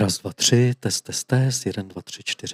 Raz, dva, tři, test, test, test, 1, 2, 3,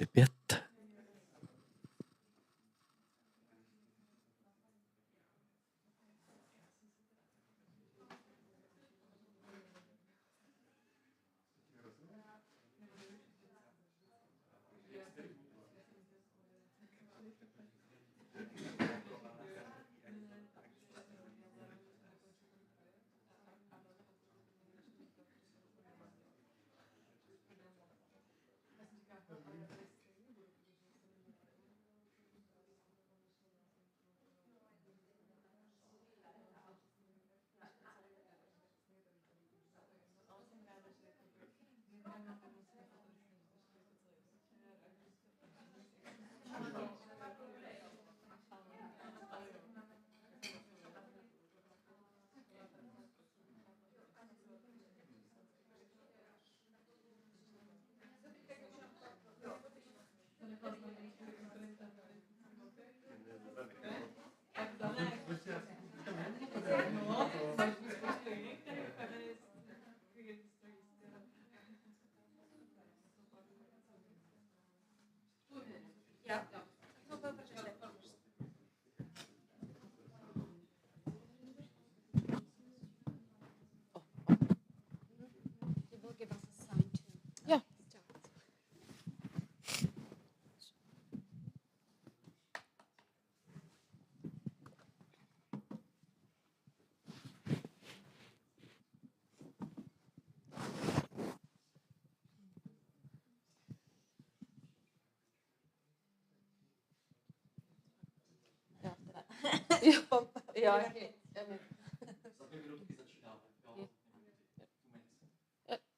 4, 5.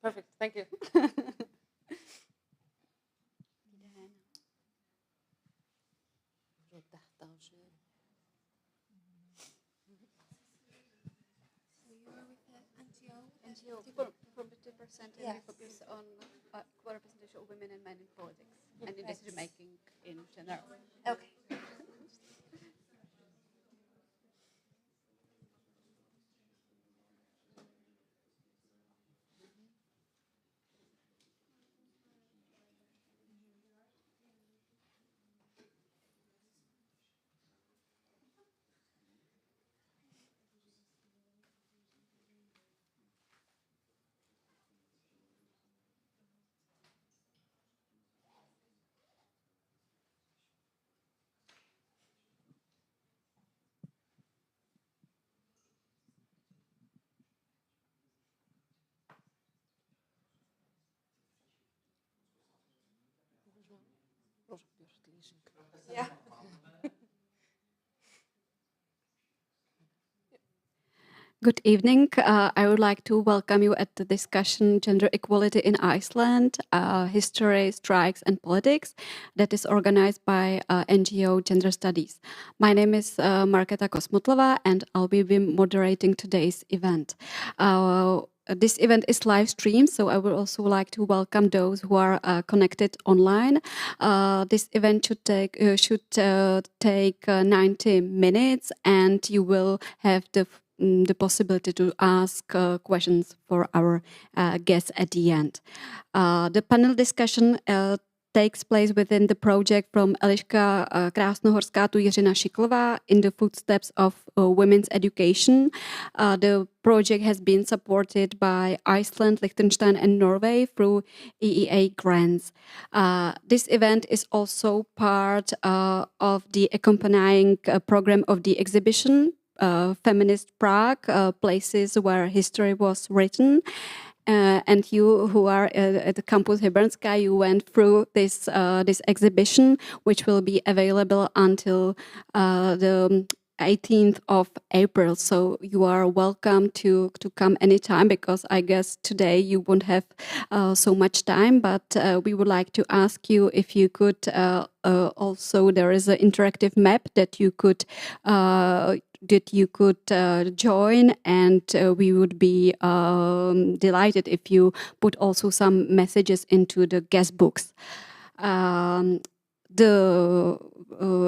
Perfect, thank you. From the 2%, and we focus on equal representation of women and men in politics and in decision making in general. Okay. Yeah. Good evening. I would like to welcome you at the discussion Gender Equality in Iceland, History, Strikes and Politics that is organized by NGO Gender Studies. My name is Markéta Kosmotlova and I'll be moderating today's event. This event is live streamed, so I would also like to welcome those who are connected online. This event should take 90 minutes, and you will have the possibility to ask questions for our guests at the end. The panel discussion takes place within the project From Eliška Krásnohorská to Jiřina Šiklová in the footsteps of women's education. The project has been supported by Iceland, Liechtenstein and Norway through EEA grants. This event is also part of the accompanying program of the exhibition Feminist Prague, places where history was written. And you who are at the Campus Hybernska, you went through this exhibition, which will be available until the 18th of April. So you are welcome to come anytime, because I guess today you won't have so much time, but we would like to ask you if you could also, there is an interactive map that you could join, and we would be delighted if you put also some messages into the guest books. The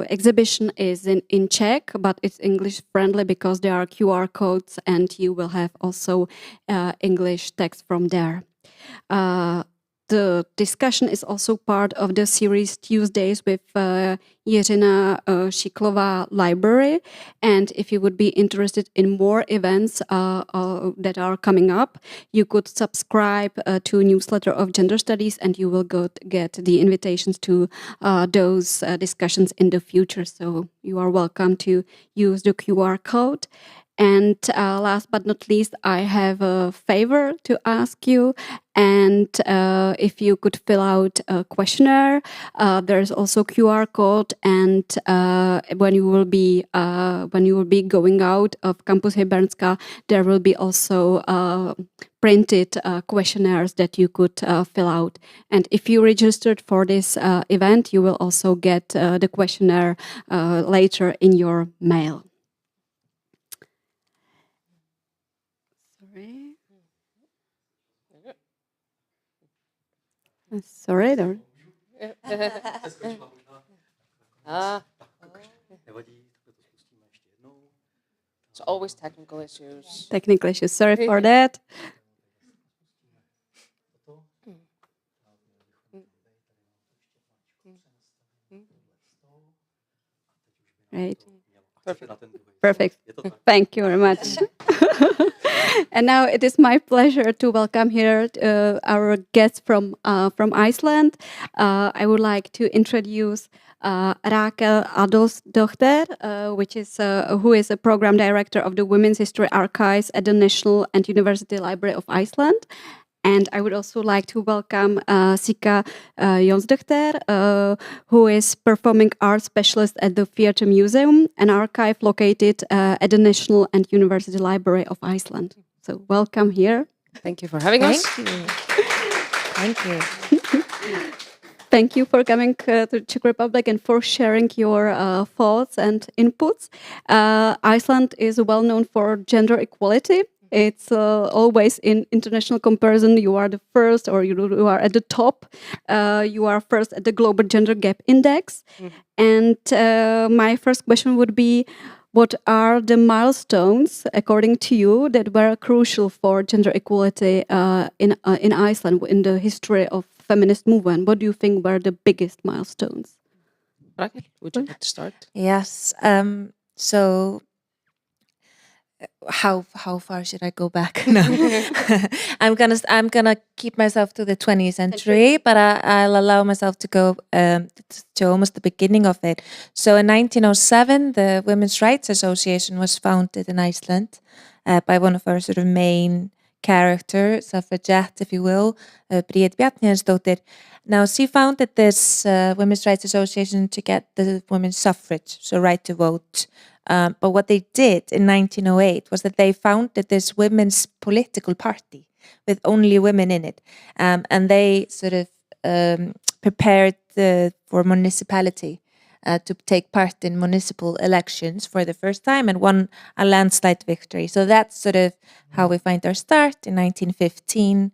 exhibition is in Czech, but it's English friendly because there are QR codes and you will have also English text from there. the discussion is also part of the series Tuesdays with Jiřina Šiklová Library. And if you would be interested in more events that are coming up, you could subscribe to newsletter of Gender Studies, and you will get the invitations to those discussions in the future. So you are welcome to use the QR code. And last but not least, I have a favor to ask you. And if you could fill out a questionnaire, there's also QR code. And when you will be going out of Campus Hybernska, there will be also printed questionnaires that you could fill out. And if you registered for this event, you will also get the questionnaire later in your mail. Sorry, there. It's always technical issues. Technical issues. Sorry for that. Right. Perfect. Thank you very much. And now it is my pleasure to welcome here our guests from Iceland. I would like to introduce Rakel Adolphsdóttir, who is a program director of the Women's History Archives at the National and University Library of Iceland. And I would also like to welcome Sigríður Jónsdóttir, who is performing arts specialist at the Theatre Museum, an archive located at the National and University Library of Iceland. So welcome here. Thank you for having us. Thank you. Thank you for coming to the Czech Republic and for sharing your thoughts and inputs. Iceland is well known for gender equality. It's always in international comparison, you are the first, or you are at the top. You are first at the Global Gender Gap Index. And my first question would be, what are the milestones, according to you, that were crucial for gender equality in Iceland in the history of feminist movement? What do you think were the biggest milestones? Rakel, would you like to start? Yes. So how far should I go back? No, I'm gonna keep myself to the 20th century, but I'll allow myself to go to almost the beginning of it. So in 1907, the Women's Rights Association was founded in Iceland by one of our sort of main characters, suffragette, if you will, Bríet Bjarnhéðinsdóttir. Now, she founded this Women's Rights Association to get the women's suffrage, so right to vote. But what they did in 1908 was that they founded this women's political party with only women in it. And they sort of prepared for municipality to take part in municipal elections for the first time and won a landslide victory. So that's sort of how we find our start. In 1915,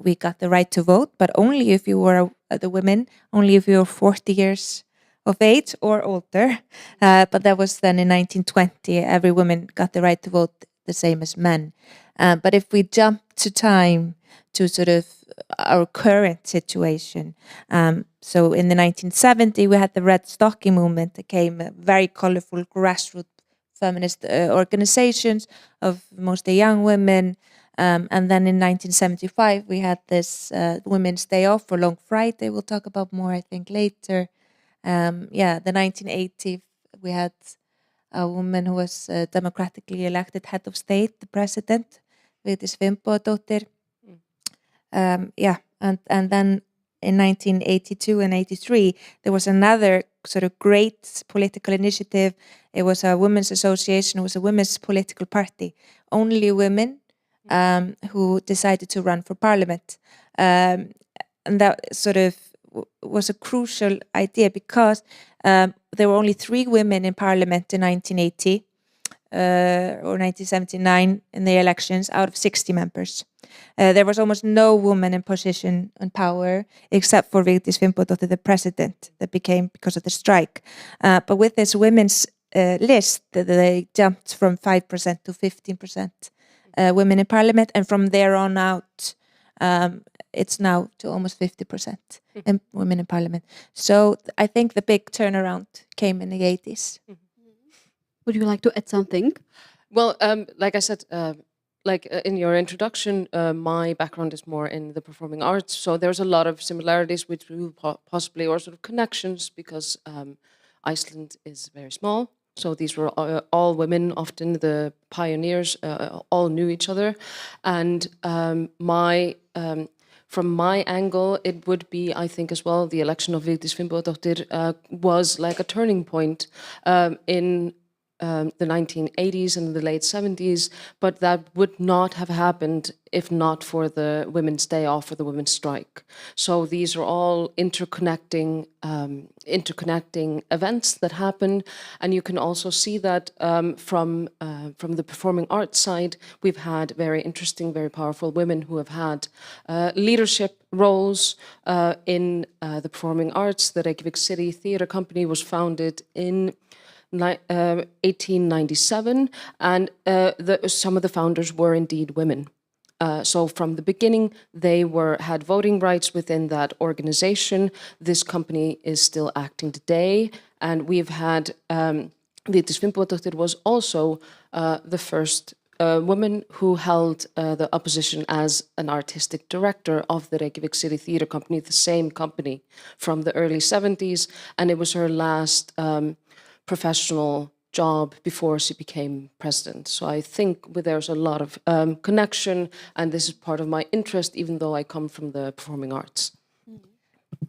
we got the right to vote, but only if you were the women, only if you were 40 years of age or older. But that was then in 1920, every woman got the right to vote the same as men. But if we jump to time to sort of our current situation, so in the 1970s, we had the Red Stockings movement that came, very colorful grassroots feminist organizations of mostly young women. And then in 1975, we had this Women's Day Off for Long Friday. We'll talk about more, I think, later. The 1980s, we had a woman who was democratically elected head of state, the president, Vigdís Finnbogadóttir. And then in 1982 and 83, there was another sort of great political initiative. It was a women's association. It was a women's political party. Only women who decided to run for parliament. And that sort of was a crucial idea because there were only 3 women in parliament in 1980 or 1979 in the elections out of 60 members. There was almost no woman in position and power except for Vigdís Finnbogadóttir, the president, that became because of the strike. But with this women's list, they jumped from 5% to 15% women in parliament, and from there on out, it's now to almost 50% in women in parliament. So I think the big turnaround came in the 80s. Would you like to add something? Well, like I said, in your introduction, my background is more in the performing arts, so there's a lot of similarities which we will possibly, or sort of connections, because Iceland is very small. So these were all women, often the pioneers, all knew each other. And from my angle, it would be, I think as well, the election of Vigdís Finnbogadóttir was like a turning point in the 1980s and the late 70s, but that would not have happened if not for the Women's Day Off or the Women's Strike. So these are all interconnecting events that happen, and you can also see that from the performing arts side, we've had very interesting, very powerful women who have had leadership roles in the performing arts. The Reykjavik City Theatre Company was founded in 1897, and some of the founders were indeed women. So from the beginning, they had voting rights within that organization. This company is still acting today, and we've had Vigdís Finnbogadóttir was also the first woman who held the opposition as an artistic director of the Reykjavik City Theatre Company, the same company from the early 70s, and it was her last professional job before she became president. So I think there's a lot of connection, and this is part of my interest, even though I come from the performing arts.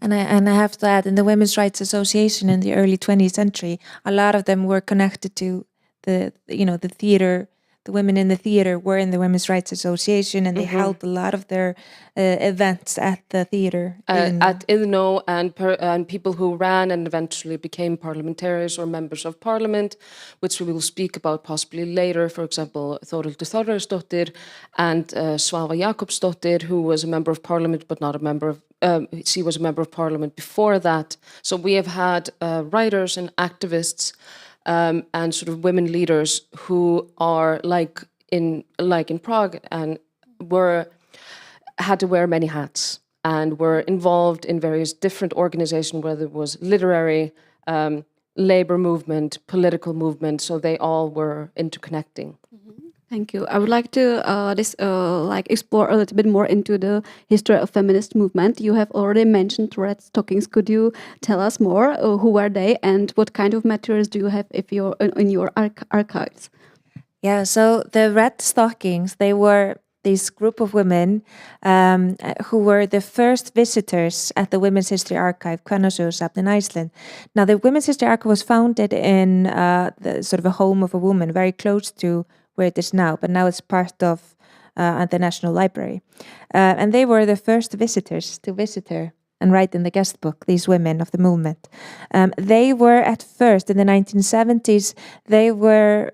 And I have to add, in the Women's Rights Association in the early 20th century, a lot of them were connected to the theater. The women in the theater were in the Women's Rights Association, and they held a lot of their events at the theater. At IðNó, and people who ran and eventually became parliamentarians or members of parliament, which we will speak about possibly later. For example, Þórhildur Þórarinsdóttir and Svava Jakobsdóttir, who was a member of parliament but not a member of. She was a member of parliament before that. So we have had writers and activists. And sort of women leaders who are like in Prague and had to wear many hats and were involved in various different organizations, whether it was literary, labor movement, political movement. So they all were interconnecting. Thank you. I would like to explore a little bit more into the history of feminist movement. You have already mentioned Red Stockings. Could you tell us more? Who were they, and what kind of materials do you have in your archives? Yeah, so the Red Stockings, they were this group of women who were the first visitors at the Women's History Archive, Kvennasögusafn in Iceland. Now, the Women's History Archive was founded in the sort of a home of a woman, very close to where it is now, but now it's part of the National Library. And they were the first visitors to visit her and write in the guest book, these women of the movement. They were at first, in the 1970s, they were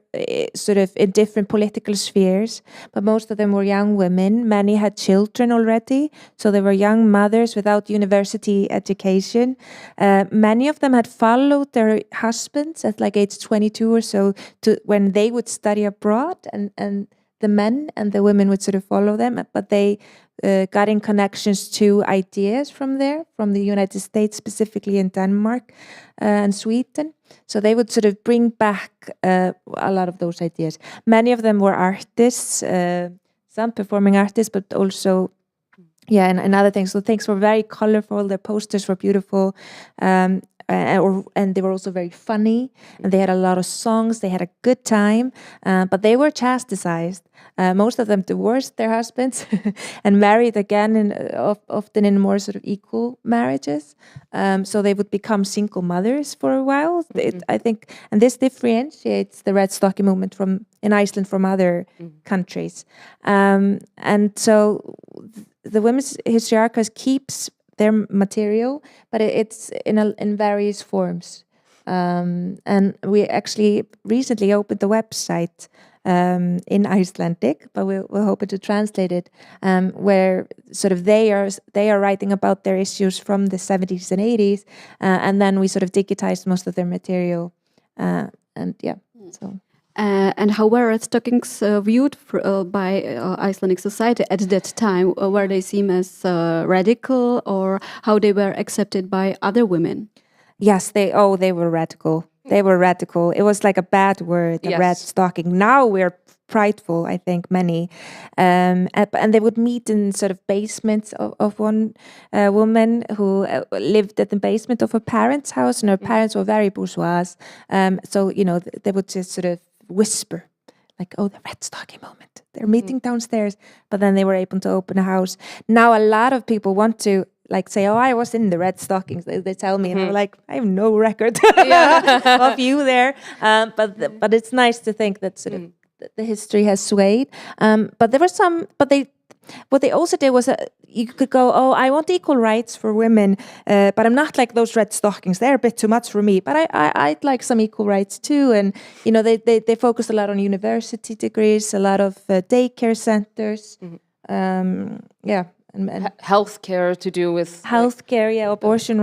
sort of in different political spheres, but most of them were young women. Many had children already, so they were young mothers without university education. Many of them had followed their husbands at like age 22 or so when they would study abroad, and the men and the women would sort of follow them, but they got in connections to ideas from the United States, specifically in Denmark and Sweden. So they would sort of bring back a lot of those ideas. Many of them were artists, some performing artists, but also, and other things. So things were very colorful. Their posters were beautiful. And they were also very funny, and they had a lot of songs. They had a good time, but they were chastised. Most of them divorced their husbands and married again, often in more sort of equal marriages. So they would become single mothers for a while. I think, and this differentiates the Red Stocking movement in Iceland from other countries. And so the Women's History Archive keeps their material, but it's in various forms. And we actually recently opened the website in Icelandic, but we're hoping to translate it, where sort of they are writing about their issues from the 70s and 80s, and then we sort of digitized most of their material, so. And how were Red Stockings viewed by Icelandic society at that time? Were they seen as radical, or how they were accepted by other women? Yes, they were radical. They were radical. It was like a bad word, a Yes. red stocking. Now we're prideful, I think, many. And they would meet in sort of basements of one woman who lived at the basement of her parents' house, and her parents were very bourgeois. So, they would just sort of whisper, like, oh, the red stocking moment. They're meeting downstairs. But then they were able to open a house. Now a lot of people want to say, oh, I was in the Red Stockings. They tell me, and I'm like, I have no record of you there. But it's nice to think that sort of the history has swayed. But there were some. What they also did was you could go, oh, I want equal rights for women, but I'm not like those Red Stockings. They're a bit too much for me. But I'd like some equal rights too. And they focused a lot on university degrees, a lot of daycare centers. And Healthcare to do with healthcare, abortion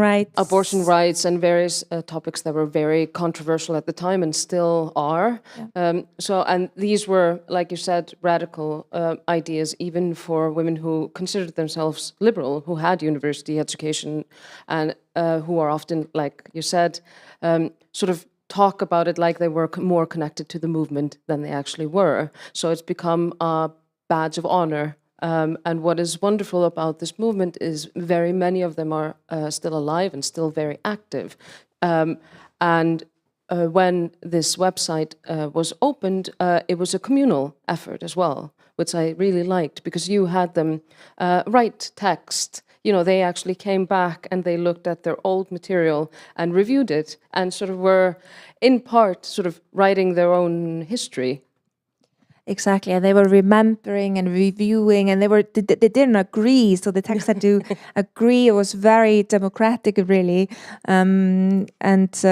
rights, and various topics that were very controversial at the time and still are. Yeah. And these were, like you said, radical ideas, even for women who considered themselves liberal, who had university education, and who are often, like you said, sort of talk about it like they were more connected to the movement than they actually were. So it's become a badge of honor. And what is wonderful about this movement is very many of them are still alive and still very active. When this website was opened, it was a communal effort as well, which I really liked, because you had them write text. They actually came back and they looked at their old material and reviewed it and sort of were, in part, sort of writing their own history. Exactly, and they were remembering and reviewing, and they didn't agree, so the text had to agree. It was very democratic, really, but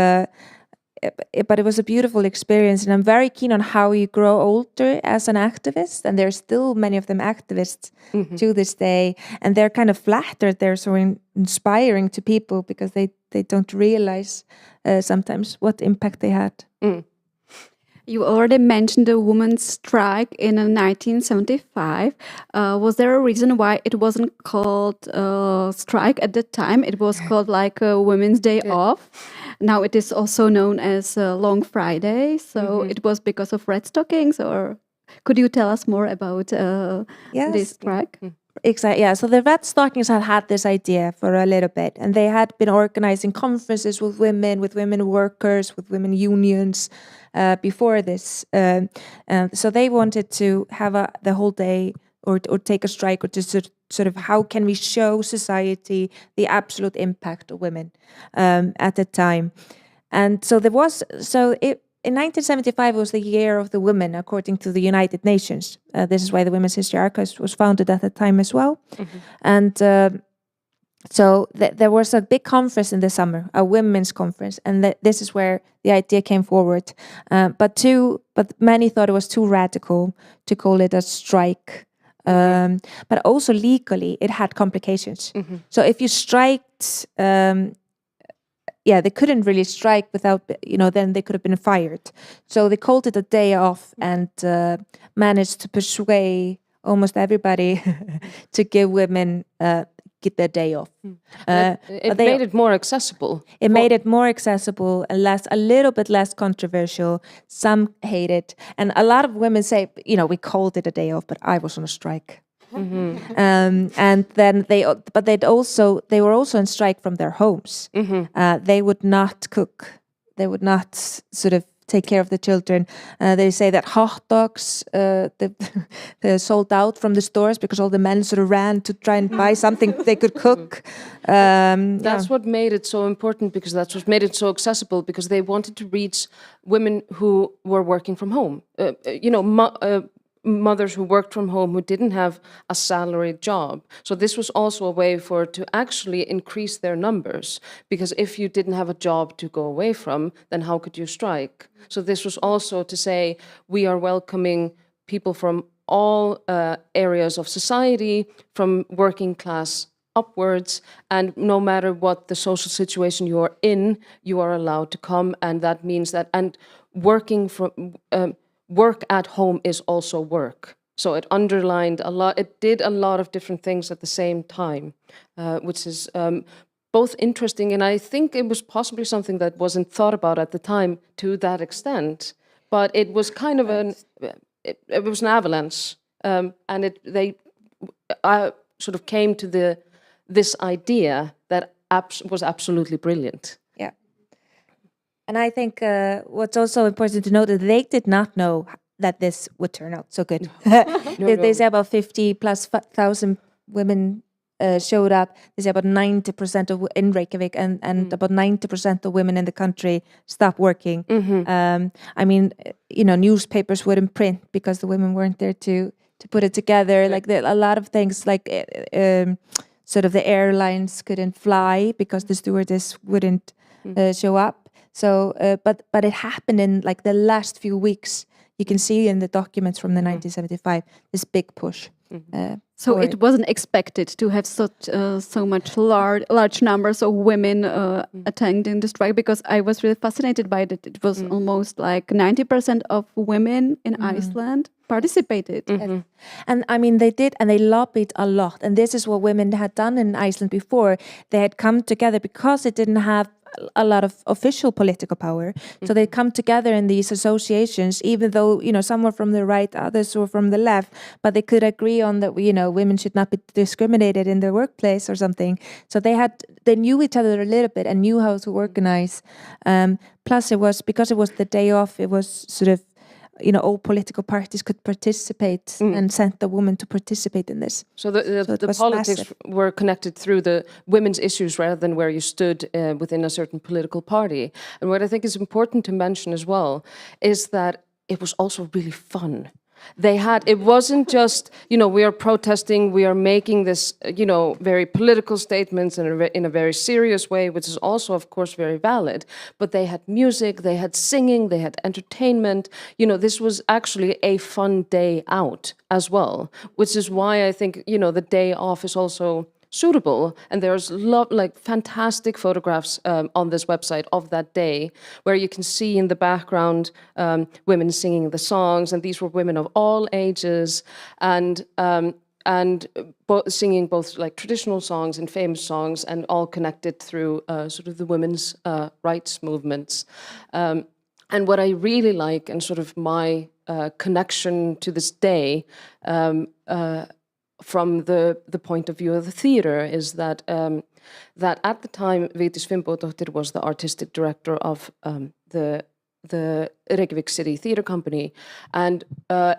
it was a beautiful experience, and I'm very keen on how you grow older as an activist, and there's still many of them activists to this day, and they're kind of flattered. They're so inspiring to people because they don't realize sometimes what impact they had. You already mentioned the women's strike in 1975. Was there a reason why it wasn't called strike at that time? It was called like a Women's Day off. Now it is also known as Long Friday. So it was because of Red Stockings, or could you tell us more about this strike? Exactly. Yeah. So the Red Stockings had this idea for a little bit, and they had been organizing conferences with women workers, with women unions before this. So they wanted to have the whole day, or take a strike, or to sort of how can we show society the absolute impact of women at the time, and so there was In 1975, it was the year of the women, according to the United Nations. This is why the Women's History Archives was founded at that time as well. And so there was a big conference in the summer, a women's conference, and this is where the idea came forward. But many thought it was too radical to call it a strike. But also legally, it had complications. So if you striked... they couldn't really strike without, then they could have been fired. So they called it a day off and managed to persuade almost everybody to give women get their day off. It made it more accessible. It made it more accessible and a little bit less controversial. Some hate it. And a lot of women say, we called it a day off, but I was on a strike. And then they were also on strike from their homes. They would not cook. They would not sort of take care of the children. They say that hot dogs they're sold out from the stores because all the men sort of ran to try and buy something they could cook. That's what made it so important, because that's what made it so accessible, because they wanted to reach women who were working from home. Mothers who worked from home, who didn't have a salaried job. So this was also a way to actually increase their numbers, because if you didn't have a job to go away from, then how could you strike? So this was also to say, we are welcoming people from all areas of society, from working class upwards, and no matter what the social situation you are in, you are allowed to come, and that means that, and working from... work at home is also work. So it underlined a lot, it did a lot of different things at the same time, which is both interesting, and I think it was possibly something that wasn't thought about at the time to that extent, but it was kind of it was an avalanche, and they sort of came to this idea that was absolutely brilliant. Yeah. And I think what's also important to note that they did not know that this would turn out so good. They say about 50,000+ women showed up. They say about 90% in Reykjavik, and about 90% of women in the country stopped working. I mean, newspapers wouldn't print because the women weren't there to put it together. Like a lot of things, like sort of the airlines couldn't fly because the stewardess wouldn't show up. So, but it happened in like the last few weeks. You can see in the documents from the 1975 this big push. So it wasn't expected to have such so much large numbers of women attending the strike, because I was really fascinated by it. It was almost like 90% of women in Iceland participated. Yes. And I mean, they did, and they lobbied a lot. And this is what women had done in Iceland before. They had come together because it didn't have a lot of official political power. So they'd come together in these associations, even though, some were from the right, others were from the left, but they could agree on that, women should not be discriminated in the workplace or something. So they knew each other a little bit and knew how to organize. Plus because it was the day off, it was sort of, all political parties could participate and sent the woman to participate in this. So the politics were connected through the women's issues rather than where you stood within a certain political party. And what I think is important to mention as well is that it was also really fun. It wasn't just, we are protesting, we are making this, very political statements in a very serious way, which is also, of course, very valid. But they had music, they had singing, they had entertainment. This was actually a fun day out as well, which is why I think, the day off is also suitable. And there's fantastic photographs on this website of that day, where you can see in the background women singing the songs, and these were women of all ages, and singing both like traditional songs and famous songs, and all connected through sort of the women's rights movements. And what I really like, and sort of my connection to this day, from the point of view of the theatre, is that that at the time Vigdís Finnbogadóttir was the artistic director of the Reykjavik City Theatre Company, and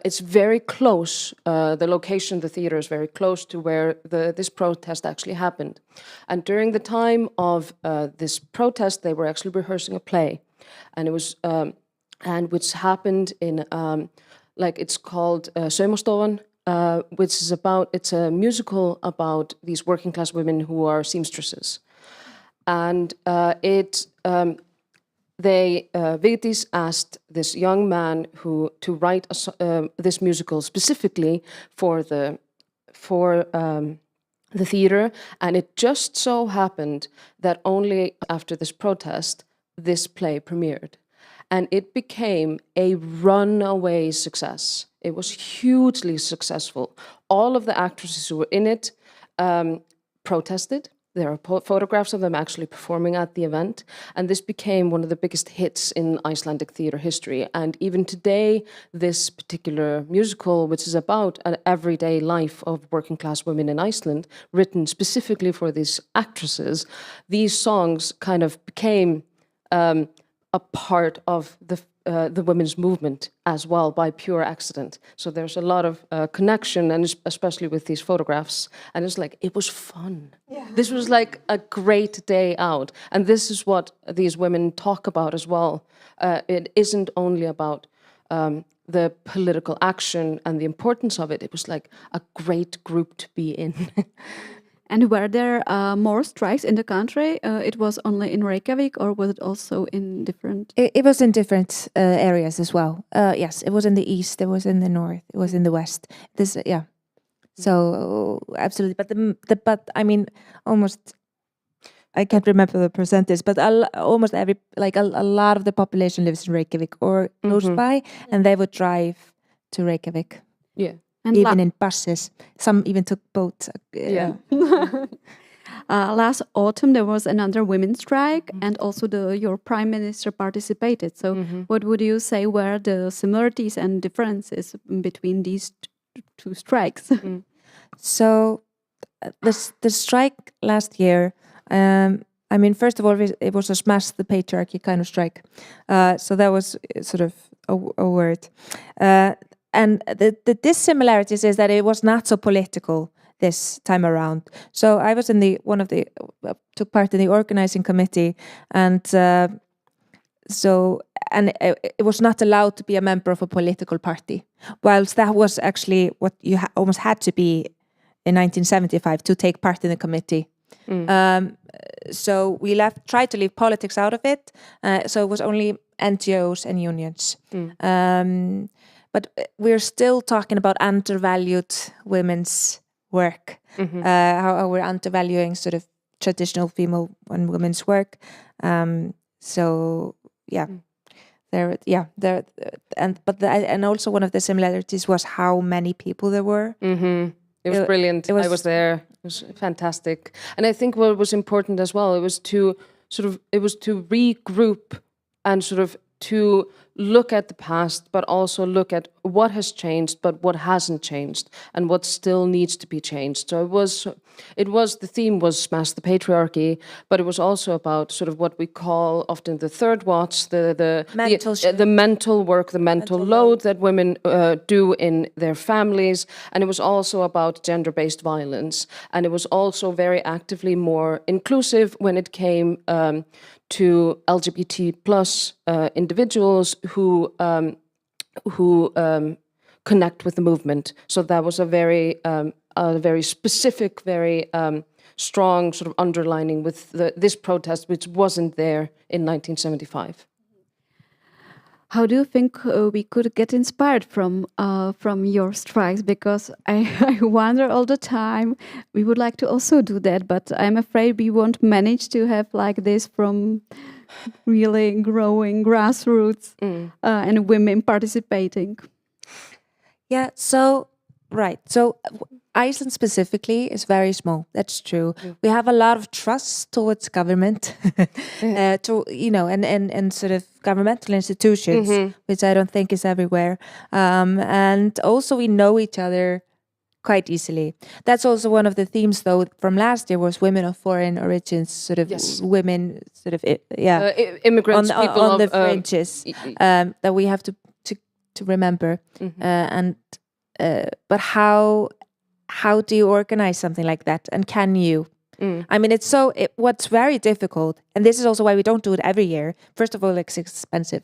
it's very close. The location of the theatre is very close to where this protest actually happened. And during the time of this protest, they were actually rehearsing a play, and it was which happened in it's called Saumastofan. Which is it's a musical about these working class women who are seamstresses. And Vigdís asked this young man to write this musical specifically for the theater, and it just so happened that only after this protest, this play premiered. And it became a runaway success. It was hugely successful. All of the actresses who were in it protested. There are photographs of them actually performing at the event. And this became one of the biggest hits in Icelandic theatre history. And even today, this particular musical, which is about an everyday life of working class women in Iceland, written specifically for these actresses, these songs kind of became a part of the women's movement as well, by pure accident. So there's a lot of connection, and especially with these photographs. And it's like, it was fun. Yeah. This was like a great day out. And this is what these women talk about as well. It isn't only about the political action and the importance of it. It was like a great group to be in. And were there more strikes in the country? It was only in Reykjavik, or was it also in different? It was in different areas as well. Yes, it was in the east, it was in the north, it was in the west. So absolutely, but I mean, almost I can't remember the percentage, but almost every, like a lot of the population lives in Reykjavik or close by, and they would drive to Reykjavik. Yeah. And even in buses. Some even took boats. Last autumn, there was another women's strike, and also your prime minister participated. So what would you say were the similarities and differences between these two strikes? So the strike last year, I mean, first of all, it was a smash the patriarchy kind of strike. So that was sort of a word. And the dissimilarities is that it was not so political this time around. So I was in took part in the organizing committee, and it was not allowed to be a member of a political party, whilst that was actually what you almost had to be in 1975 to take part in the committee. So we tried to leave politics out of it. So it was only NGOs and unions. But we're still talking about undervalued women's work, how we're undervaluing sort of traditional female and women's work. And also one of the similarities was how many people there were. It was brilliant. I was there. It was fantastic. And I think what was important as well, it was to regroup and sort of to look at the past, but also look at what has changed, but what hasn't changed, and what still needs to be changed. So the theme was smash the patriarchy, but it was also about sort of what we call often the third watch, the mental work, the mental load that women do in their families, and it was also about gender-based violence, and it was also very actively more inclusive when it came to LGBT plus individuals who connect with the movement. So that was a very specific, very strong sort of underlining with this protest, which wasn't there in 1975. How do you think we could get inspired from your strikes? Because I wonder all the time. We would like to also do that, but I'm afraid we won't manage to have like this from really growing grassroots and women participating. Yeah. So right. So Iceland specifically is very small. That's true. We have a lot of trust towards government, and sort of governmental institutions, which I don't think is everywhere. And also we know each other quite easily. That's also one of the themes, though, from last year was women of foreign origins, sort of women, sort of immigrants, people on the fringes that we have to remember. But how do you organize something like that? And can you? I mean, what's very difficult, and this is also why we don't do it every year. First of all, it's expensive,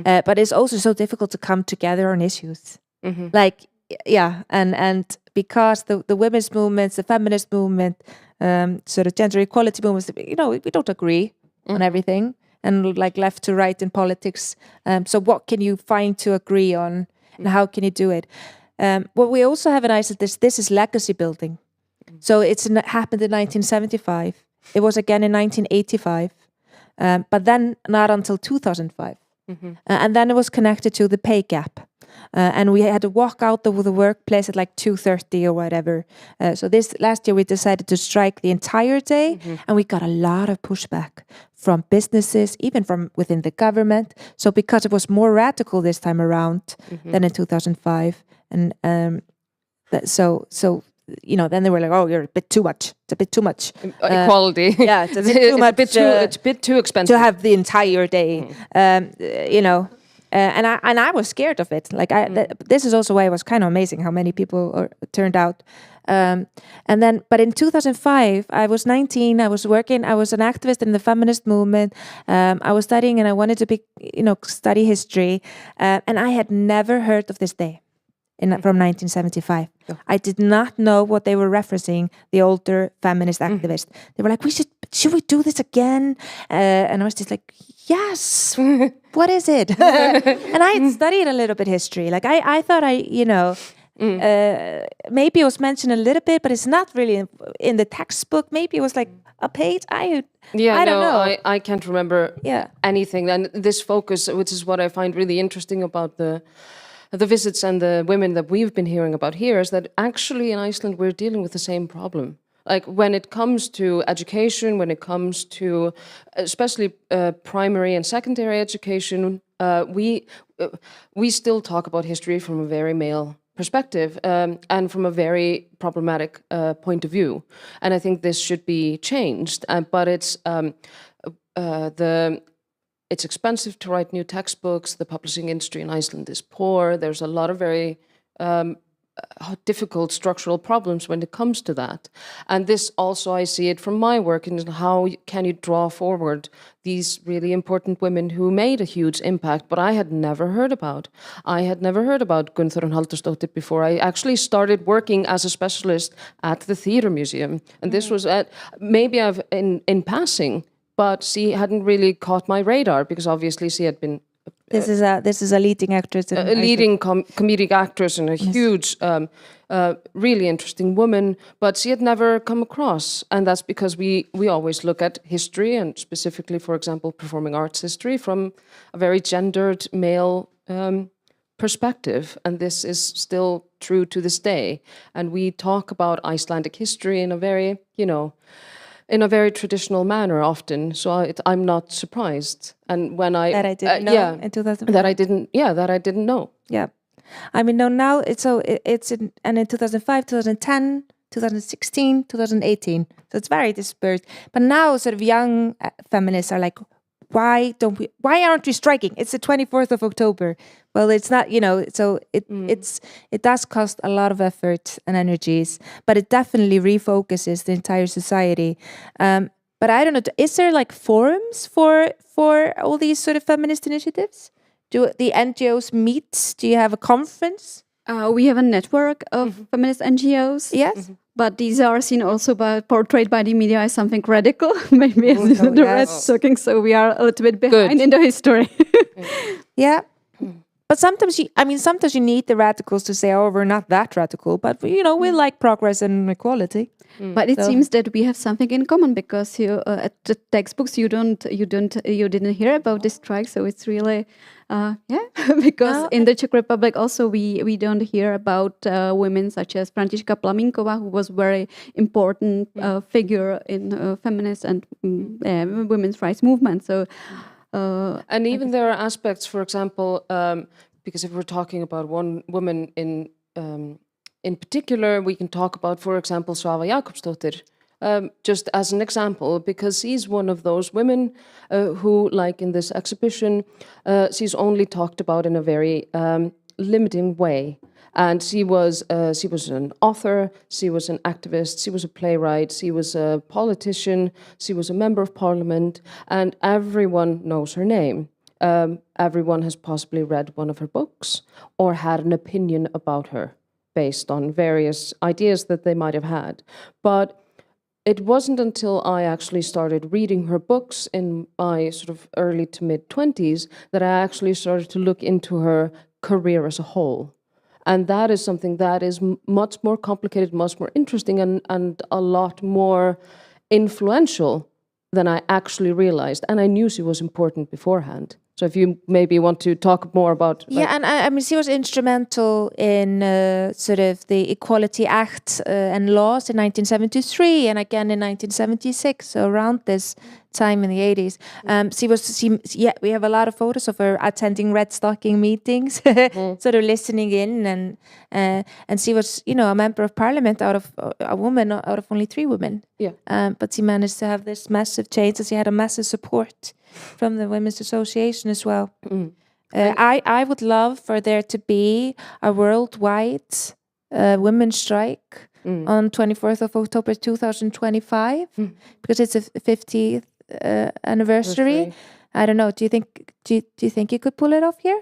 but it's also so difficult to come together on issues. And because the women's movements, the feminist movement, sort of gender equality movements, we don't agree on everything, and like left to right in politics. So what can you find to agree on, and how can you do it? What we also have in Iceland is this is legacy building. So it happened in 1975. It was again in 1985, but then not until 2005. And then it was connected to the pay gap. And we had to walk out the workplace at like 2:30 or whatever. So this last year we decided to strike the entire day, and we got a lot of pushback from businesses, even from within the government. So because it was more radical this time around than in 2005, and then they were like, "Oh, you're a bit too much. It's a bit too much equality." Yeah, it's a bit too much. It's a bit too expensive to have the entire day. And I was scared of it. Like this is also why it was kind of amazing how many people turned out. But in 2005, I was 19. I was working. I was an activist in the feminist movement. I was studying, and I wanted to study history. And I had never heard of this day from 1975. I did not know what they were referencing. The older feminist activists. They were like, should we do this again? And I was just like, yes. What is it? And I had studied a little bit history. Like I thought maybe it was mentioned a little bit, but it's not really in the textbook. Maybe it was like a page? I Yeah, don't know. I can't remember anything. And this focus, which is what I find really interesting about the visits and the women that we've been hearing about here, is that actually in Iceland we're dealing with the same problem. Like when it comes to education, when it comes to especially primary and secondary education, we still talk about history from a very male perspective and from a very problematic point of view. And I think this should be changed. But it's expensive to write new textbooks. The publishing industry in Iceland is poor. There's a lot of very difficult structural problems when it comes to that. And this also, I see it from my work, in how can you draw forward these really important women who made a huge impact, but I had never heard about. I had never heard about Gunnþórunn Halldórsdóttir before. I actually started working as a specialist at the Theatre Museum. And this was maybe I've in passing, but she hadn't really caught my radar because obviously she had been This is a leading actress. A leading comedic actress and a huge, really interesting woman, but she had never come across. And that's because we always look at history, and specifically, for example, performing arts history, from a very gendered male perspective. And this is still true to this day. And we talk about Icelandic history in a very, in a very traditional manner often, so I'm not surprised. And when that I didn't know in 2005. That I didn't know. Yeah, I mean, no, now it's in 2005, 2010, 2016, 2018. So it's very dispersed. But now, sort of young feminists are like, why aren't we striking? It's the 24th of October. Well, it's not, so it does cost a lot of effort and energies, but it definitely refocuses the entire society. But I don't know, is there like forums for all these sort of feminist initiatives? Do the NGOs meet? Do you have a conference? We have a network of feminist NGOs. Yes. But these are seen also portrayed by the media as something radical, maybe as the Red Stockings, so we are a little bit behind in the history. Yeah. But sometimes you need the radicals to say, oh, we're not that radical, but we like progress and equality. But it seems that we have something in common, because at the textbooks you didn't hear about this strike, so it's really because in the Czech Republic also we don't hear about women such as Františka Plamínková, who was very important figure in feminist and women's rights movement. So. And even there are aspects, for example, because if we're talking about one woman in particular, we can talk about, for example, Svava Jakobsdóttir, just as an example, because she's one of those women who, like in this exhibition, she's only talked about in a very limiting way. And she was an author, she was an activist, she was a playwright, she was a politician, she was a member of parliament, and everyone knows her name. Everyone has possibly read one of her books or had an opinion about her based on various ideas that they might have had. But it wasn't until I actually started reading her books in my sort of early to mid-20s that I actually started to look into her career as a whole. And that is something that is much more complicated, much more interesting, and a lot more influential than I actually realized. And I knew she was important beforehand. So if you maybe want to talk more about... Yeah, and I mean, she was instrumental in sort of the Equality Act and laws in 1973 and again in 1976, so around this time in the 80s. We have a lot of photos of her attending Red Stocking meetings, sort of listening in, and she was, a member of parliament out of only 3 women. Yeah. But she managed to have this massive change, and she had a massive support from the Women's Association as well. I would love for there to be a worldwide women's strike on 24th of October 2025 because it's a 50th anniversary. I don't know. Do you think you could pull it off here?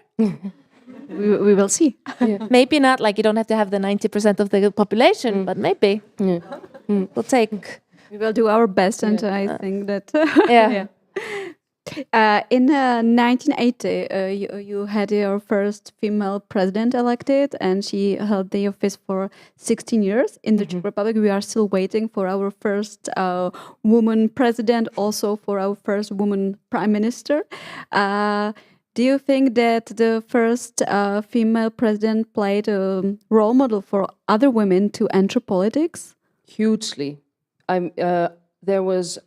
We will see. Yeah. Maybe not. Like you don't have to have the 90% of the population, but maybe we'll take. We will do our best, and I think that. Yeah. In 1980, you had your first female president elected, and she held the office for 16 years. In the Czech Republic, we are still waiting for our first woman president, also for our first woman prime minister. Do you think that the first female president played a role model for other women to enter politics? Hugely. There was,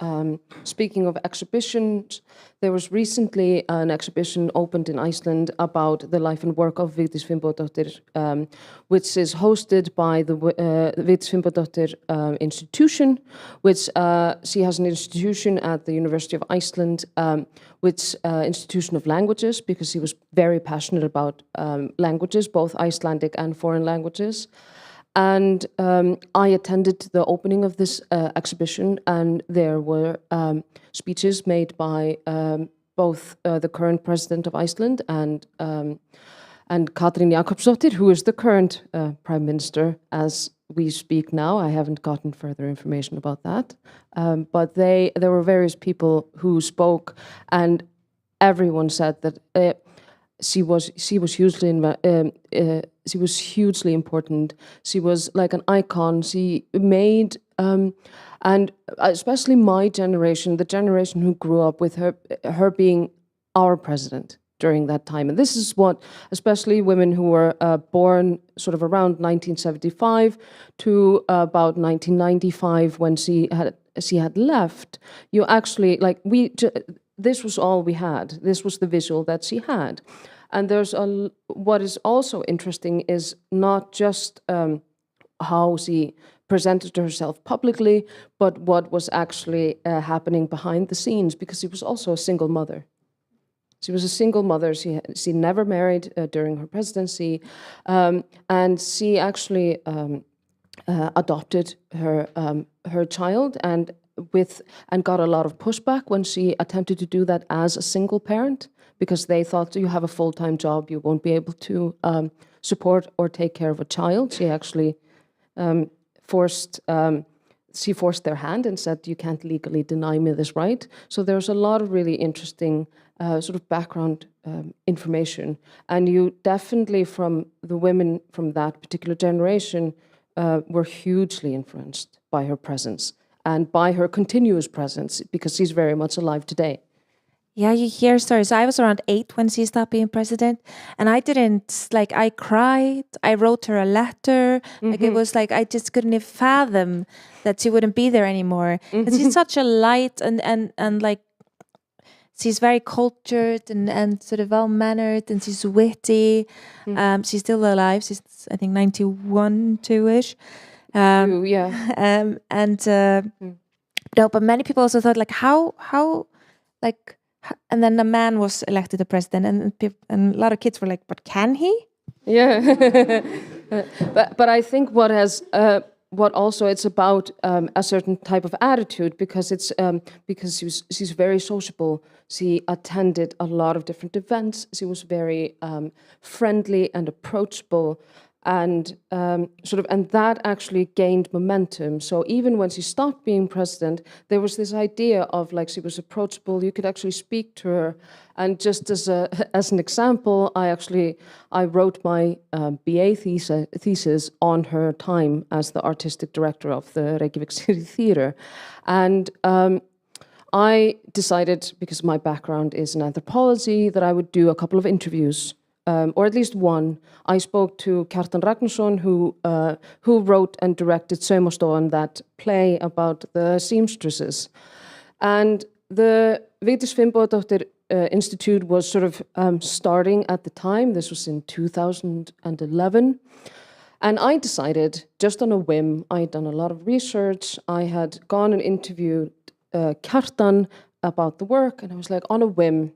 speaking of exhibitions, there was recently an exhibition opened in Iceland about the life and work of Vigdís Finnbogadóttir, which is hosted by the Vigdís Finnbogadóttir Institution, which she has an institution at the University of Iceland, which institution of languages, because she was very passionate about languages, both Icelandic and foreign languages. And I attended the opening of this exhibition, and there were speeches made by both the current president of Iceland and Katrín Jakobsdóttir, who is the current prime minister as we speak now. I haven't gotten further information about that, but there were various people who spoke, and everyone said that she was hugely important. She was like an icon. She made, and especially my generation, the generation who grew up with her being our president during that time. And this is what, especially women who were born sort of around 1975 to about 1995, when she had left. You actually, like, this was all we had. This was the visual that she had. And what is also interesting is not just how she presented herself publicly, but what was actually happening behind the scenes, because she was also a single mother. She was a single mother. She never married during her presidency, and she actually adopted her child and got a lot of pushback when she attempted to do that as a single parent, because they thought, you have a full-time job, you won't be able to support or take care of a child. She actually forced their hand and said, you can't legally deny me this right. So there's a lot of really interesting sort of background information. And you definitely, from the women from that particular generation, were hugely influenced by her presence and by her continuous presence, because she's very much alive today. Yeah, you hear stories. So I was around 8 when she stopped being president, and I cried. I wrote her a letter. Like, it was like, I just couldn't even fathom that she wouldn't be there anymore. And she's such a light, and like, she's very cultured and sort of well-mannered, and she's witty. She's still alive. She's, I think, 91, 2-ish. No, but many people also thought, like, how like, and then a man was elected the president, and a lot of kids were like, but can he? Yeah. but I think what also it's about a certain type of attitude, because it's because she's very sociable. She attended a lot of different events. She was very friendly and approachable, and and that actually gained momentum. So even when she stopped being president, there was this idea of, like, she was approachable. You could actually speak to her. And just as an example, I wrote my BA thesis on her time as the artistic director of the Reykjavik City Theatre, and I decided, because my background is in anthropology, that I would do a couple of interviews. Or at least one. I spoke to Kjartan Ragnarsson, who wrote and directed Saumastofan, that play about the seamstresses. And the Vigdís Finnbogadóttir Institute was sort of starting at the time. This was in 2011. And I decided, just on a whim, I had done a lot of research. I had gone and interviewed Kjartan about the work, and I was like, on a whim,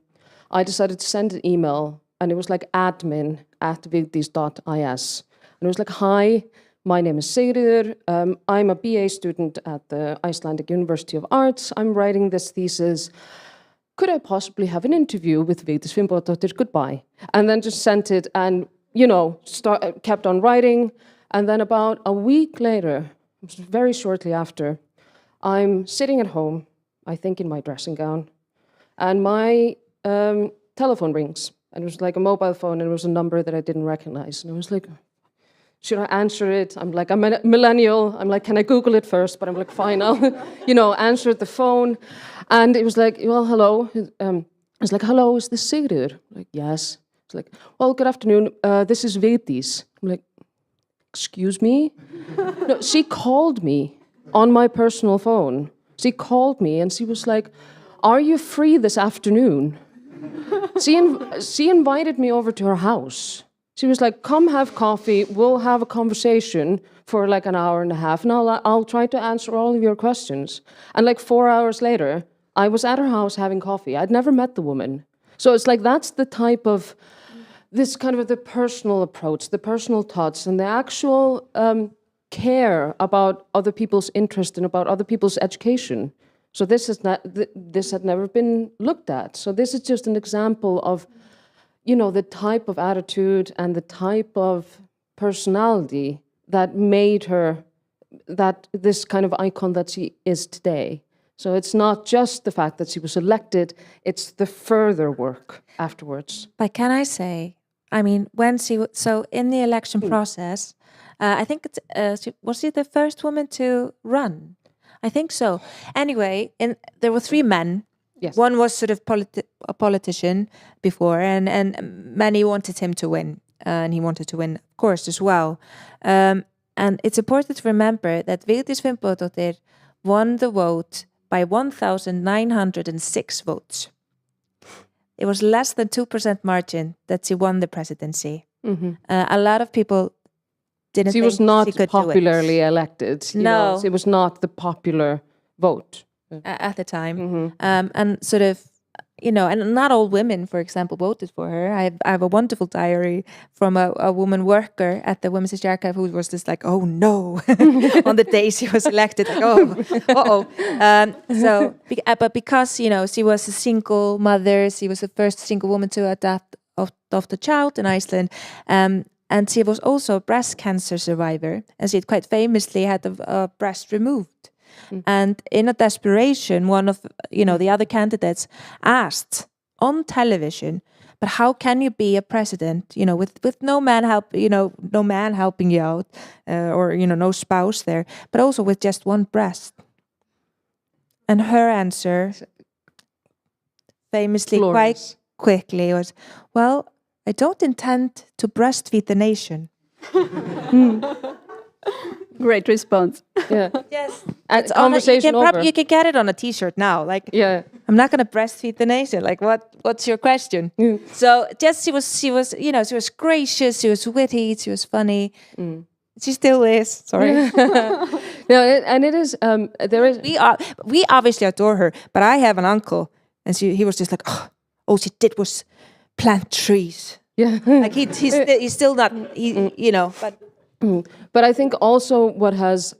I decided to send an email. And it was like admin@vigdís.is. And it was like, hi, my name is Sigríður. I'm a BA student at the Icelandic University of Arts. I'm writing this thesis. Could I possibly have an interview with Vigdís Finnbogadóttir? Goodbye. And then just sent it and, kept on writing. And then about a week later, very shortly after, I'm sitting at home, I think in my dressing gown, and my telephone rings, and it was like a mobile phone, and it was a number that I didn't recognize, and I was like, should I answer it? I'm like, I'm a millennial. I'm like, can I Google it first? But I'm like, fine, I'll, answer the phone. And it was like, well, hello. I was like, hello, is this Sigríður? I'm like, yes. It's like, well, good afternoon. This is Vigdís. I'm like, excuse me? No, she called me on my personal phone. She called me and she was like, are you free this afternoon? She invited me over to her house. She was like, come have coffee, we'll have a conversation for like an hour and a half, and I'll try to answer all of your questions. And like 4 hours later, I was at her house having coffee. I'd never met the woman. So it's like, that's the type of, this kind of the personal approach, the personal touch, and the actual care about other people's interest and about other people's education. So this had never been looked at. So this is just an example of, the type of attitude and the type of personality that made her this kind of icon that she is today. So it's not just the fact that she was elected, it's the further work afterwards. But can I say, so in the election process, I think was she the first woman to run? I think so. Anyway, there were 3 men. Yes. One was sort of a politician before, and many wanted him to win, and he wanted to win, of course, as well. And it's important to remember that Vigdís Finnbogadóttir won the vote by 1,906 votes. It was less than 2% margin that she won the presidency. Mm-hmm. A lot of people didn't think was not she could popularly elected. No. It was not the popular vote. At the time. Mm-hmm. And sort of, and not all women, for example, voted for her. I have a wonderful diary from a woman worker at the Women's History Archive who was just like, oh no, on the day she was elected, like, oh, uh-oh. But because, she was a single mother, she was the first single woman to adopt a child in Iceland, and she was also a breast cancer survivor, and she had quite famously had a breast removed. And in a desperation, one of the other candidates asked on television, "But how can you be a president? With no man helping you out, or no spouse there, but also with just one breast?" And her answer, famously, quite quickly, was, "Well, I don't intend to breastfeed the nation." Great response. Yeah. Yes. It's conversation over. You can get it on a T-shirt now. Like, yeah. I'm not going to breastfeed the nation. Like, what's your question? Mm. So, just she was gracious. She was witty. She was funny. She still is. Sorry. No, and it is. There is. We obviously adore her. But I have an uncle, and he was just like, all she did was plant trees. Yeah. Like he's still not. But I think also what has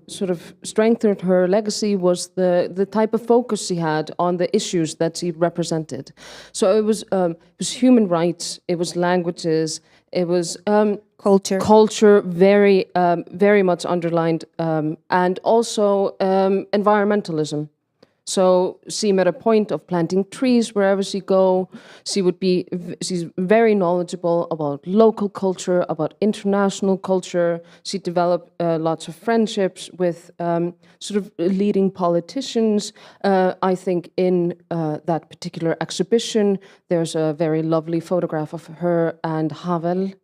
sort of strengthened her legacy was the type of focus she had on the issues that she represented. So it was human rights, it was languages, it was culture, very very much underlined, and also environmentalism. So she made a point of planting trees wherever she go. She's very knowledgeable about local culture, about international culture. She developed lots of friendships with sort of leading politicians. I think in that particular exhibition, there's a very lovely photograph of her and Rakel,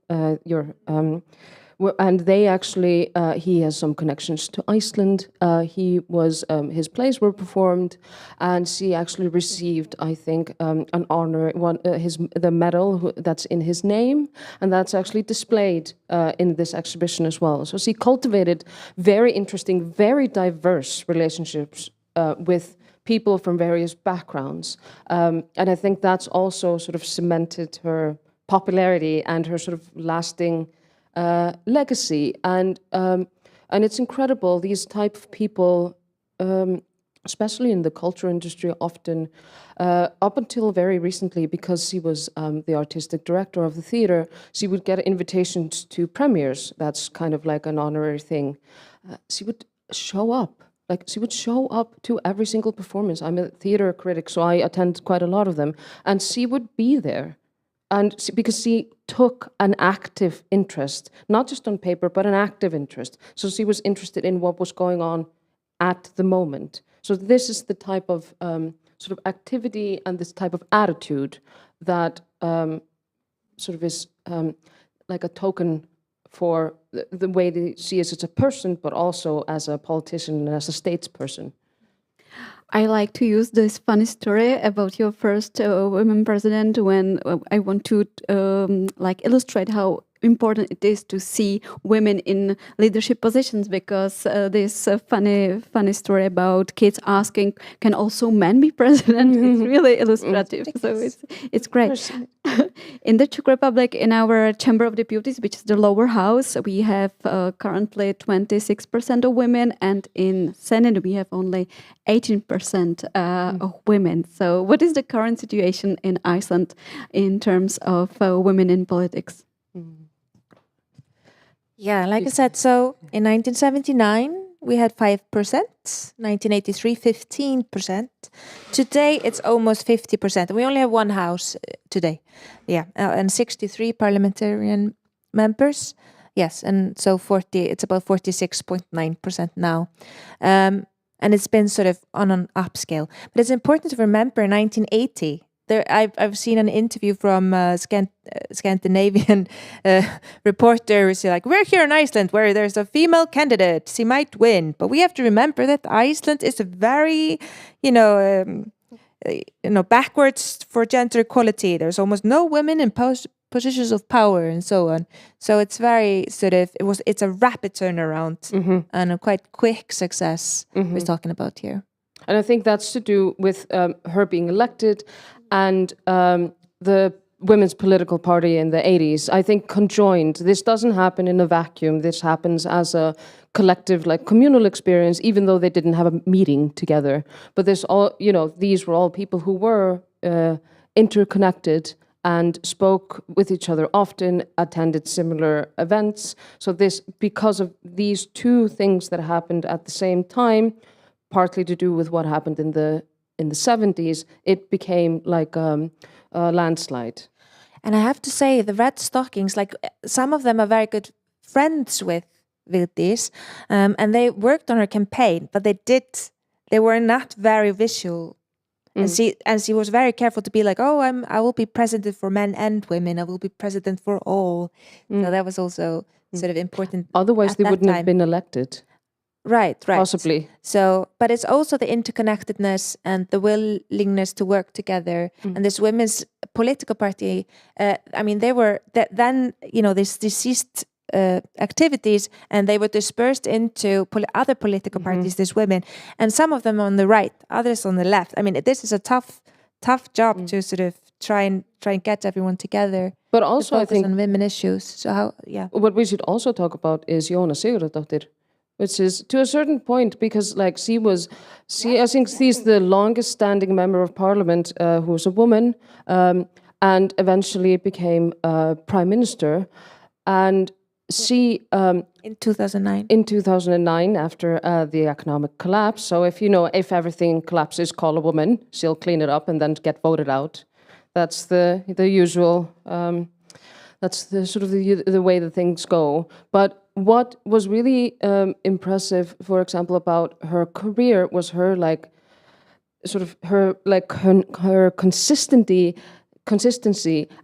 and they actually, he has some connections to Iceland. His plays were performed, and she actually received, I think, an honor, the medal that's in his name, and that's actually displayed in this exhibition as well. So she cultivated very interesting, very diverse relationships with people from various backgrounds, and I think that's also sort of cemented her popularity and her sort of lasting legacy, and it's incredible. These type of people, especially in the culture industry, often up until very recently, because she was the artistic director of the theater, she would get invitations to premieres. That's kind of like an honorary thing. She would show up like she would show up to every single performance. I'm a theater critic, so I attend quite a lot of them, and she would be there. And because she took an active interest, not just on paper, but an active interest. So she was interested in what was going on at the moment. So this is the type of sort of activity and this type of attitude that sort of is like a token for the way they see us as a person, but also as a politician and as a statesperson. I like to use this funny story about your first women president when I want to like illustrate how important it is to see women in leadership positions, because this funny story about kids asking, "Can also men be president?" It's really illustrative. So it's great. In the Czech Republic, in our Chamber of Deputies, which is the lower house, we have currently 26% of women, and in Senate we have only 18% of women. So what is the current situation in Iceland in terms of women in politics? Yeah, like I said, so in 1979, we had 5%, 1983, 15%. Today, it's almost 50%. We only have one house today. Yeah, and 63 parliamentarian members. Yes, and so it's about 46.9% now. And it's been sort of on an upscale. But it's important to remember 1980, I've seen an interview from Scandinavian reporters like, we're here in Iceland where there's a female candidate, she might win, but we have to remember that Iceland is a very, backwards for gender equality. There's almost no women in positions of power and so on. So it's very it's a rapid turnaround and a quite quick success we're talking about here. And I think that's to do with her being elected and the Women's Political Party in the 80s, I think, conjoined. This doesn't happen in a vacuum. This happens as a collective, like, communal experience, even though they didn't have a meeting together. But these were all people who were interconnected and spoke with each other often, attended similar events. So because of these two things that happened at the same time, partly to do with what happened in the 70s, it became like a landslide. And I have to say, the Red Stockings, like some of them are very good friends with Vigdís, and they worked on her campaign, but they were not very visual. And she was very careful to be like, I will be president for men and women. I will be president for all. So that was also sort of important. Otherwise, they wouldn't have been elected. Right. Possibly. So, but it's also the interconnectedness and the willingness to work together. And this women's political party, they were then, this ceased activities, and they were dispersed into other political parties, these women, and some of them on the right, others on the left. I mean, this is a tough job to sort of try and get everyone together. But also, I think, on women issues. So what we should also talk about is Jóna Sigurðardóttir, which is to a certain point, because I think she's the longest standing member of parliament who was a woman, and eventually became prime minister. And she in 2009. In 2009, after the economic collapse. So if everything collapses, call a woman. She'll clean it up and then get voted out. That's the usual. That's the sort of the way that things go. But what was really impressive, for example, about her career was her her consistency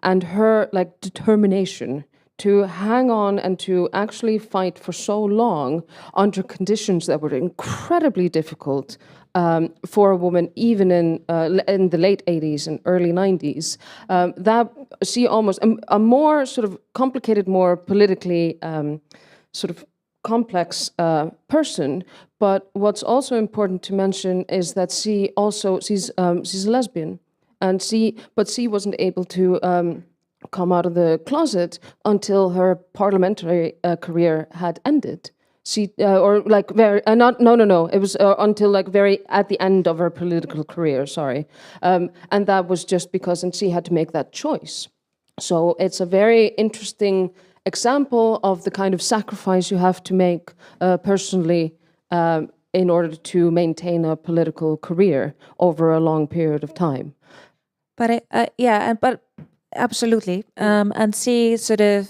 and her determination to hang on and to actually fight for so long under conditions that were incredibly difficult for a woman, even in the late 80s and early 90s. That she almost a more sort of complicated, more politically sort of complex person. But what's also important to mention is that she's a lesbian, and she wasn't able to come out of the closet until her parliamentary career had ended. It was until very at the end of her political career. Sorry, and that was just because, and she had to make that choice. So it's a very interesting example of the kind of sacrifice you have to make personally in order to maintain a political career over a long period of time. But but absolutely. And she sort of,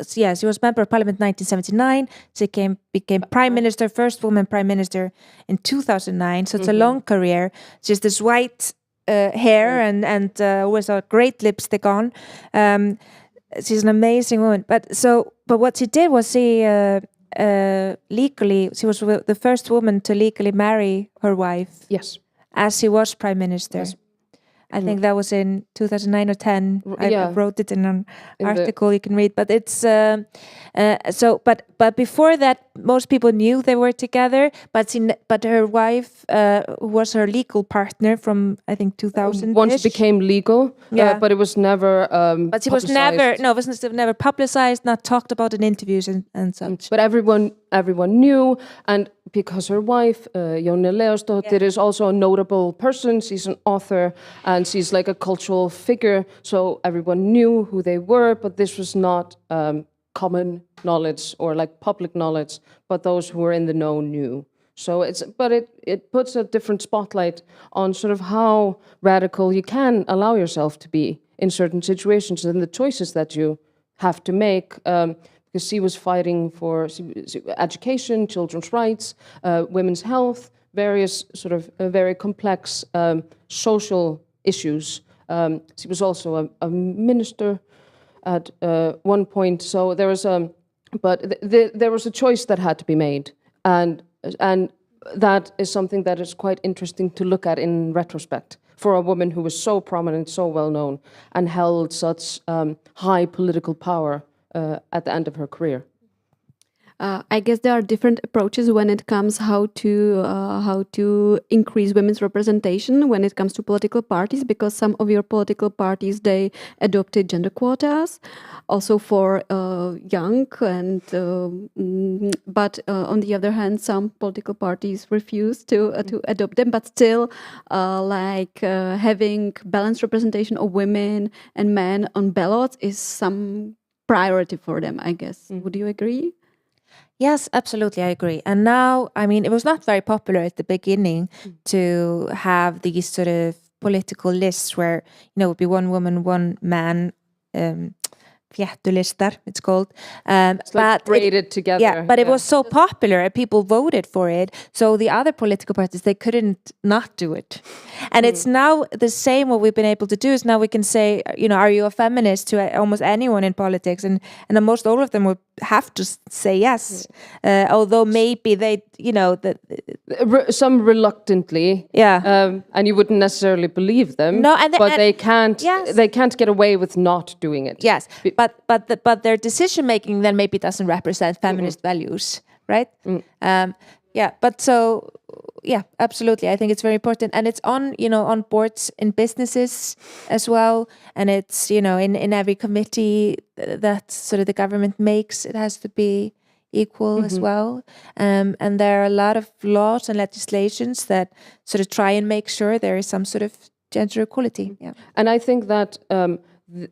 she was member of parliament in 1979. She became prime minister, first woman prime minister in 2009. So it's a long career. She's this white hair and with a great lipstick on. She's an amazing woman. But what she did was legally, she was the first woman to legally marry her wife. Yes. As she was prime minister. Yes. I think that was in 2009 or 10. I wrote it in an article you can read. But it's but before that, most people knew they were together. But her wife was her legal partner from, I think, 2000. Once it became legal, but it was never. But she was never publicized, not talked about in interviews and such. But everyone knew, and because her wife, Jónsdóttir, is also a notable person. She's an author and she's like a cultural figure. So everyone knew who they were, but this was not common knowledge or like public knowledge, but those who were in the know knew. So it puts a different spotlight on sort of how radical you can allow yourself to be in certain situations and the choices that you have to make. Because she was fighting for education, children's rights, women's health, various sort of very complex social issues. She was also a minister at one point. So there was there was a choice that had to be made, and that is something that is quite interesting to look at in retrospect for a woman who was so prominent, so well known, and held such high political power at the end of her career. I guess there are different approaches when it comes how to increase women's representation when it comes to political parties, because some of your political parties, they adopted gender quotas also for young, and but on the other hand, some political parties refuse to adopt them, but still having balanced representation of women and men on ballots is some priority for them, I guess. Would you agree? Yes, absolutely, I agree. And now, I mean, it was not very popular at the beginning to have these sort of political lists where, it would be one woman, one man, fjettulistar, it's called. It's like braided together. Yeah, but it was so popular and people voted for it. So the other political parties, they couldn't not do it. And it's now the same. What we've been able to do is now we can say, are you a feminist to almost anyone in politics? And most all of them would have to say yes. Although maybe they, some reluctantly. Yeah. And you wouldn't necessarily believe them. No, but they can't. Yes. They can't get away with not doing it. Yes. But their decision making then maybe doesn't represent feminist values, right? Absolutely. I think it's very important, and it's on boards in businesses as well, and it's in every committee that sort of the government makes, it has to be equal as well, and there are a lot of laws and legislations that sort of try and make sure there is some sort of gender equality. Yeah, and I think that.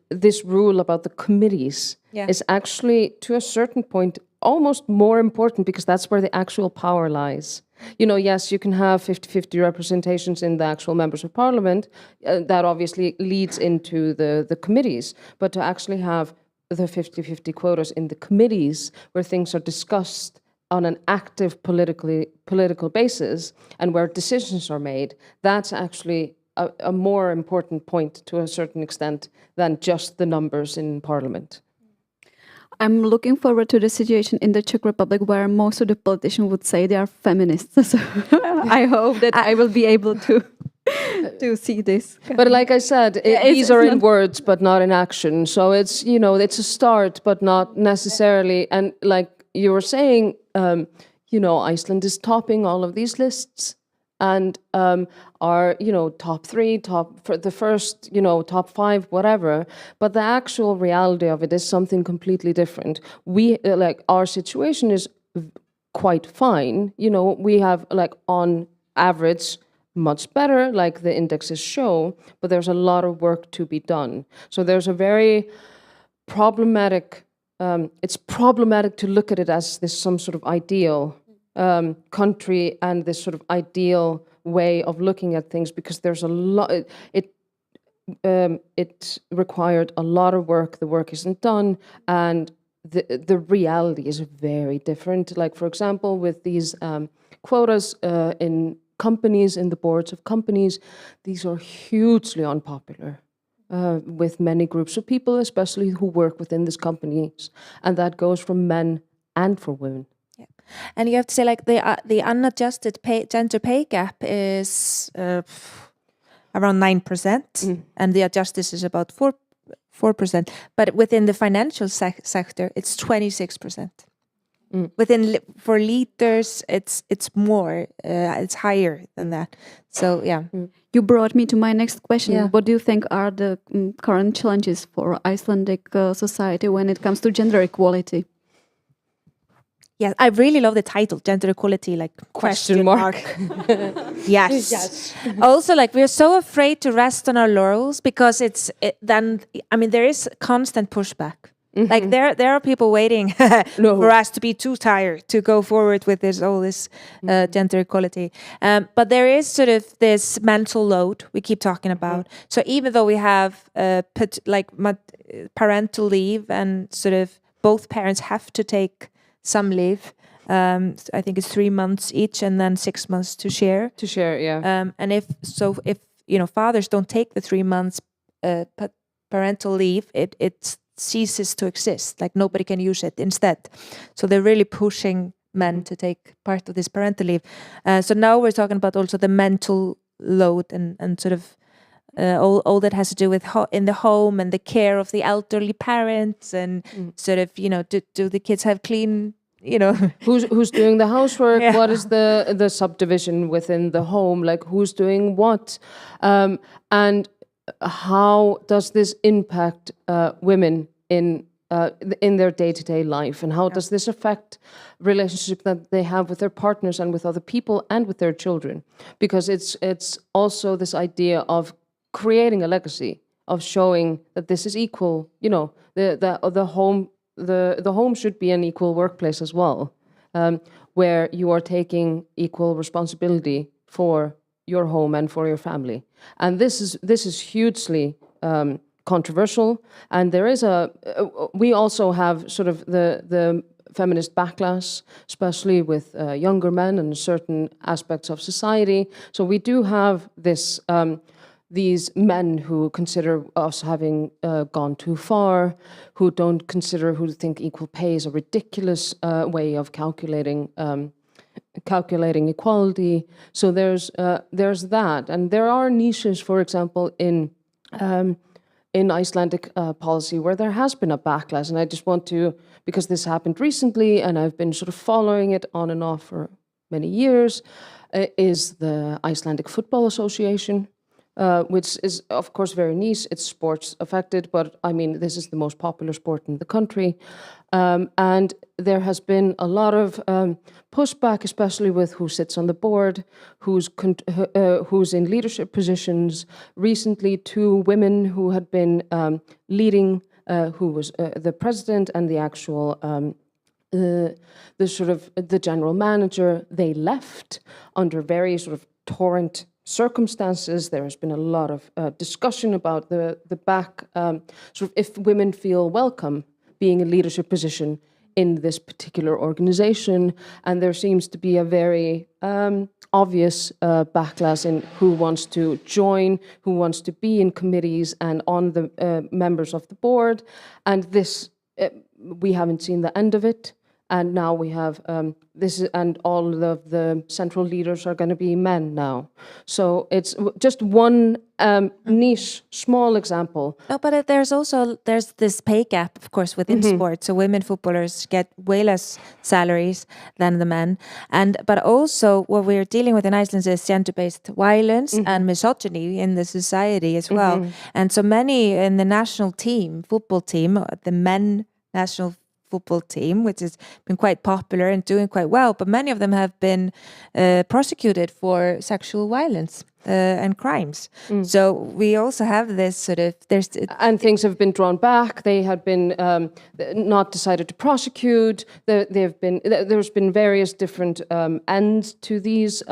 This rule about the committees is actually, to a certain point, almost more important, because that's where the actual power lies. Yes, you can have 50-50 representations in the actual members of parliament. That obviously leads into the committees. But to actually have the 50-50 quotas in the committees where things are discussed on an active political basis and where decisions are made, that's actually a more important point to a certain extent than just the numbers in parliament. I'm looking forward to the situation in the Czech Republic where most of the politicians would say they are feminists. So I hope that I will be able to see this. But like I said, these are in words but not in action. So it's it's a start but not necessarily. And like you were saying, Iceland is topping all of these lists. And are top 3, for the first top 5, whatever. But the actual reality of it is something completely different. We our situation is quite fine. We have on average much better, like the indexes show. But there's a lot of work to be done. So there's a very problematic. It's problematic to look at it as this some sort of ideal. country and this sort of ideal way of looking at things, because there's a lot. It required a lot of work. The work isn't done, and the reality is very different. Like, for example, with these quotas in companies, in the boards of companies, these are hugely unpopular with many groups of people, especially who work within these companies, and that goes from men and for women. Yeah, and you have to say, like, the unadjusted gender pay gap is around 9%, and the adjusted is about 4%. But within the financial sector, it's 26%. Within for leaders, it's more, it's higher than that. So yeah. You brought me to my next question. Yeah. What do you think are the current challenges for Icelandic society when it comes to gender equality? Yeah, I really love the title, gender equality, like question mark. Yes. Also, like, we're so afraid to rest on our laurels because there is constant pushback. Like, there are people waiting for us to be too tired to go forward with this gender equality. But there is sort of this mental load we keep talking about. So even though we have parental leave, and sort of both parents have to take some leave. I think it's 3 months each, and then 6 months to share. To share, yeah. And if fathers don't take the 3 months parental leave, it ceases to exist. Like, nobody can use it instead. So they're really pushing men to take part of this parental leave. So now we're talking about also the mental load and sort of all that has to do with in the home and the care of the elderly parents, and sort of, do the kids have clean, who's doing the housework? Yeah. What is the subdivision within the home? Like, who's doing what? And how does this impact women in their day-to-day life, and how does this affect relationship that they have with their partners and with other people and with their children? Because it's also this idea of creating a legacy, of showing that this is equal. The home should be an equal workplace as well, where you are taking equal responsibility for your home and for your family. And this is hugely controversial. And there is we also have sort of the feminist backlash, especially with younger men and certain aspects of society. So we do have these men who consider us having gone too far, who think equal pay is a ridiculous way of calculating equality. So there's that, and there are niches, for example, in Icelandic policy where there has been a backlash, and I just want to, because this happened recently, and I've been sort of following it on and off for many years, is the Icelandic Football Association. Which is, of course, very niche. It's sports affected, but I mean, this is the most popular sport in the country. And there has been a lot of pushback, especially with who sits on the board, who's in leadership positions. Recently, 2 women who had been leading, who was the president and the actual the general manager, they left under very sort of torrent circumstances. There has been a lot of discussion about the sort of if women feel welcome being in leadership position in this particular organization, and there seems to be a very obvious backlash in who wants to join, who wants to be in committees and on the members of the board, and this we haven't seen the end of it. And now we have and all of the central leaders are going to be men now. So it's just one niche, small example. No, but there's this pay gap, of course, within sports. So women footballers get way less salaries than the men, but also what we're dealing with in Iceland is gender-based violence and misogyny in the society as well. And so many in the national team, football team, the men national football team, which has been quite popular and doing quite well, but many of them have been prosecuted for sexual violence and crimes. So we also have this sort of and things have been drawn back. They had been not decided to prosecute. There's been various different ends to these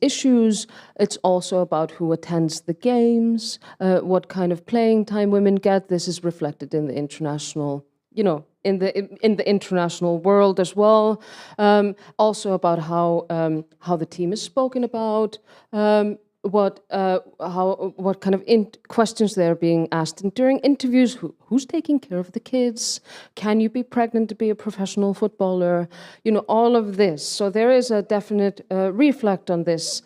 issues. It's also about who attends the games, what kind of playing time women get. This is reflected in the international, in the international world as well. Also about how the team is spoken about, what kind of questions they're being asked. And during interviews, who's taking care of the kids? Can you be pregnant to be a professional footballer? All of this. So there is a definite reflect on this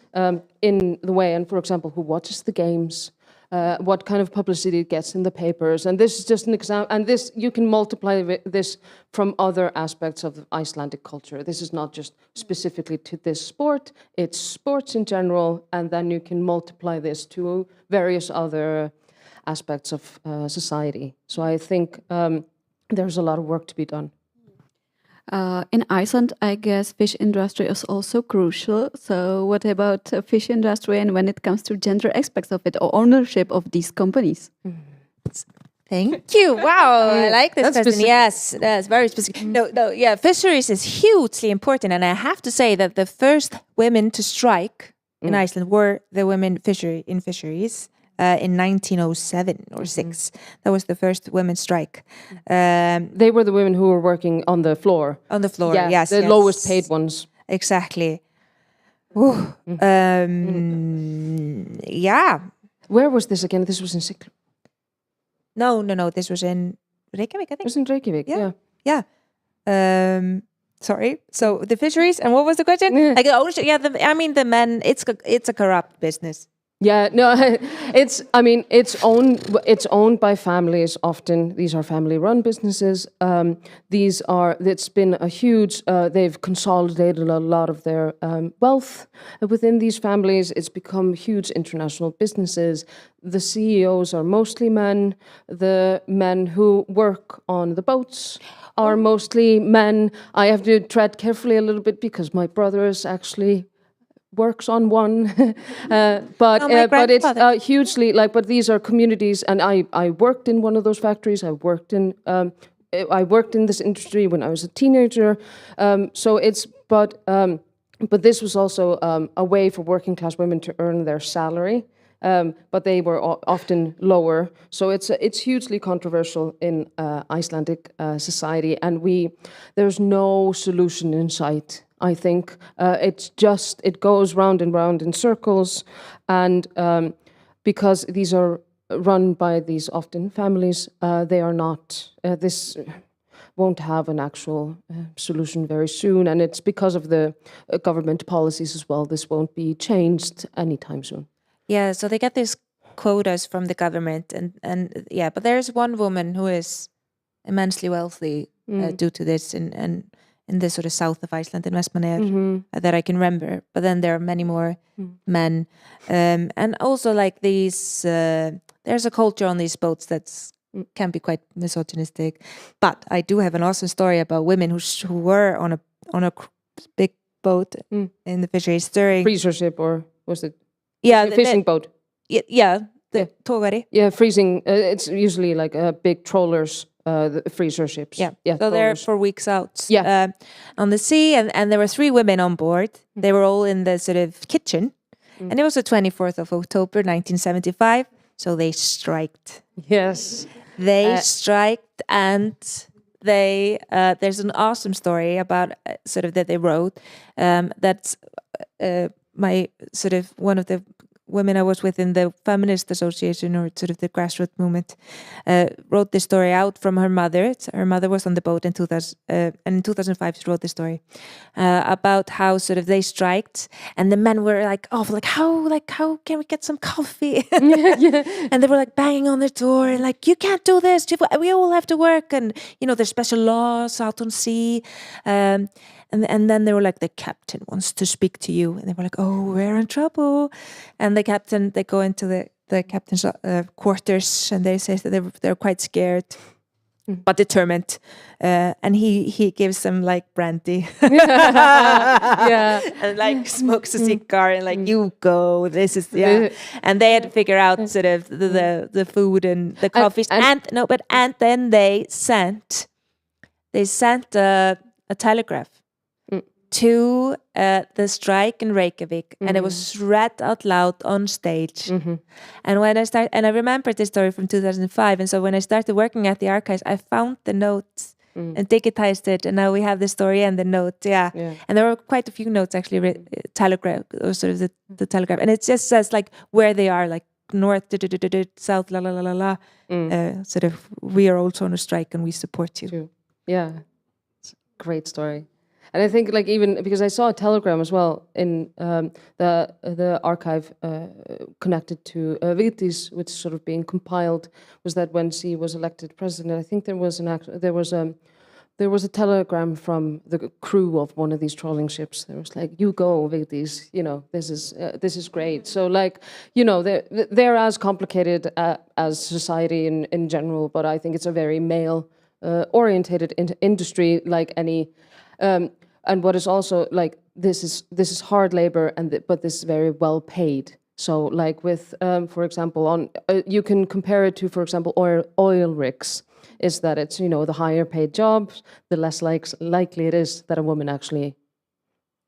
in the way, and for example, who watches the games, what kind of publicity it gets in the papers. And this is just an example, and this you can multiply this from other aspects of Icelandic culture. This is not just specifically to this sport, it's sports in general, and then you can multiply this to various other aspects of society. So I think there's a lot of work to be done. In Iceland, I guess fish industry is also crucial. So what about fish industry and when it comes to gender aspects of it or ownership of these companies? Thank you. Wow, I like this That's question. specific. Yes, that's very specific. Yeah, fisheries is hugely important, and I have to say that the first women to strike in Iceland were the women in fisheries. In 1907 or 6. That was the first women's strike. They were the women who were working on the floor. On the floor, Yeah, yes. the lowest paid ones. Exactly. Yeah. Where was this again? This was in Sigríður. No. This was in Reykjavik, I It think. was in Reykjavik, yeah. Yeah. Sorry. So the fisheries, and what was the question? Like ownership. Yeah. The men. It's a corrupt business. Yeah, no, it's owned by families often. These are family-run businesses. It's been a huge, they've consolidated a lot of their wealth within these families. It's become huge international businesses. The CEOs are mostly men. The men who work on the boats are mostly men. I have to tread carefully a little bit because my brother is actually works on one, but it's hugely but these are communities, and I worked in one of those factories. I worked in this industry when I was a teenager. But this was also a way for working class women to earn their salary. But they were often lower, so it's hugely controversial in Icelandic society, and there's no solution in sight. I think it goes round and round in circles, and because these are run by these often families, they are not. This won't have an actual solution very soon, and it's because of the government policies as well. This won't be changed anytime soon. Yeah, so they get these quotas from the government, and yeah, but there's one woman who is immensely wealthy due to this, and in the sort of south of Iceland, in Vestmannaeyjar, that I can remember. But then there are many more men, and also like these. There's a culture on these boats that can be quite misogynistic. But I do have an awesome story about women who were on a big boat in the fisheries during Freezer ship, or was it? Yeah, fishing boat. Yeah, the togari. Yeah, freezing. It's usually like big trawlers, the freezer ships. Yeah. So trawlers. they're for weeks out. Yeah. On the sea, and there were 3 women on board. They were all in the sort of kitchen, and it was the 24th of October, 1975. So they striked. Yes. They striked, and they there's an awesome story about sort of that they wrote. That's my sort of one of the women I was with in the feminist association, or sort of the grassroots movement, wrote this story out from her mother. Her mother was on the boat in 2000, and in 2005 she wrote this story about how sort of they striked, and the men were like, "Oh, how can we get some coffee?" And they were like banging on their door and like, "You can't do this. We all have to work." And there's special laws out on sea. And then they were like, the captain wants to speak to you. And they were like, oh, we're in trouble. And they go into the captain's quarters, and they say that they're quite scared. but determined. And he gives them like brandy. Yeah. And like smokes a cigar and like, you go, this is, and they had to figure out sort of the food and the coffees. And then they sent a telegraph to the strike in Reykjavik, and it was read out loud on stage. And when I remember this story from 2005, and so when I started working at the archives, I found the notes and digitized it, and now we have the story and the note. And there were quite a few notes actually, telegraph, or sort of the telegraph, and it just says like where they are, like north, south, la la la la la. Sort of, we are also on a strike and we support you. True. Yeah, it's a great story. And I think, like, even because I saw a telegram as well in the archive connected to Vigdís, which is sort of being compiled, was that when she was elected president, I think there was a telegram from the crew of one of these trawling ships. There was like, "You go, Vigdís. You know, this is great." So, like, you know, they're as complicated as society in general, but I think it's a very male orientated industry, like any. And what is also like, this is hard labor, but this is very well paid. So like with, for example, you can compare it to, for example, oil rigs. Is that it's, you know, the higher paid jobs, the less likely it is that a woman actually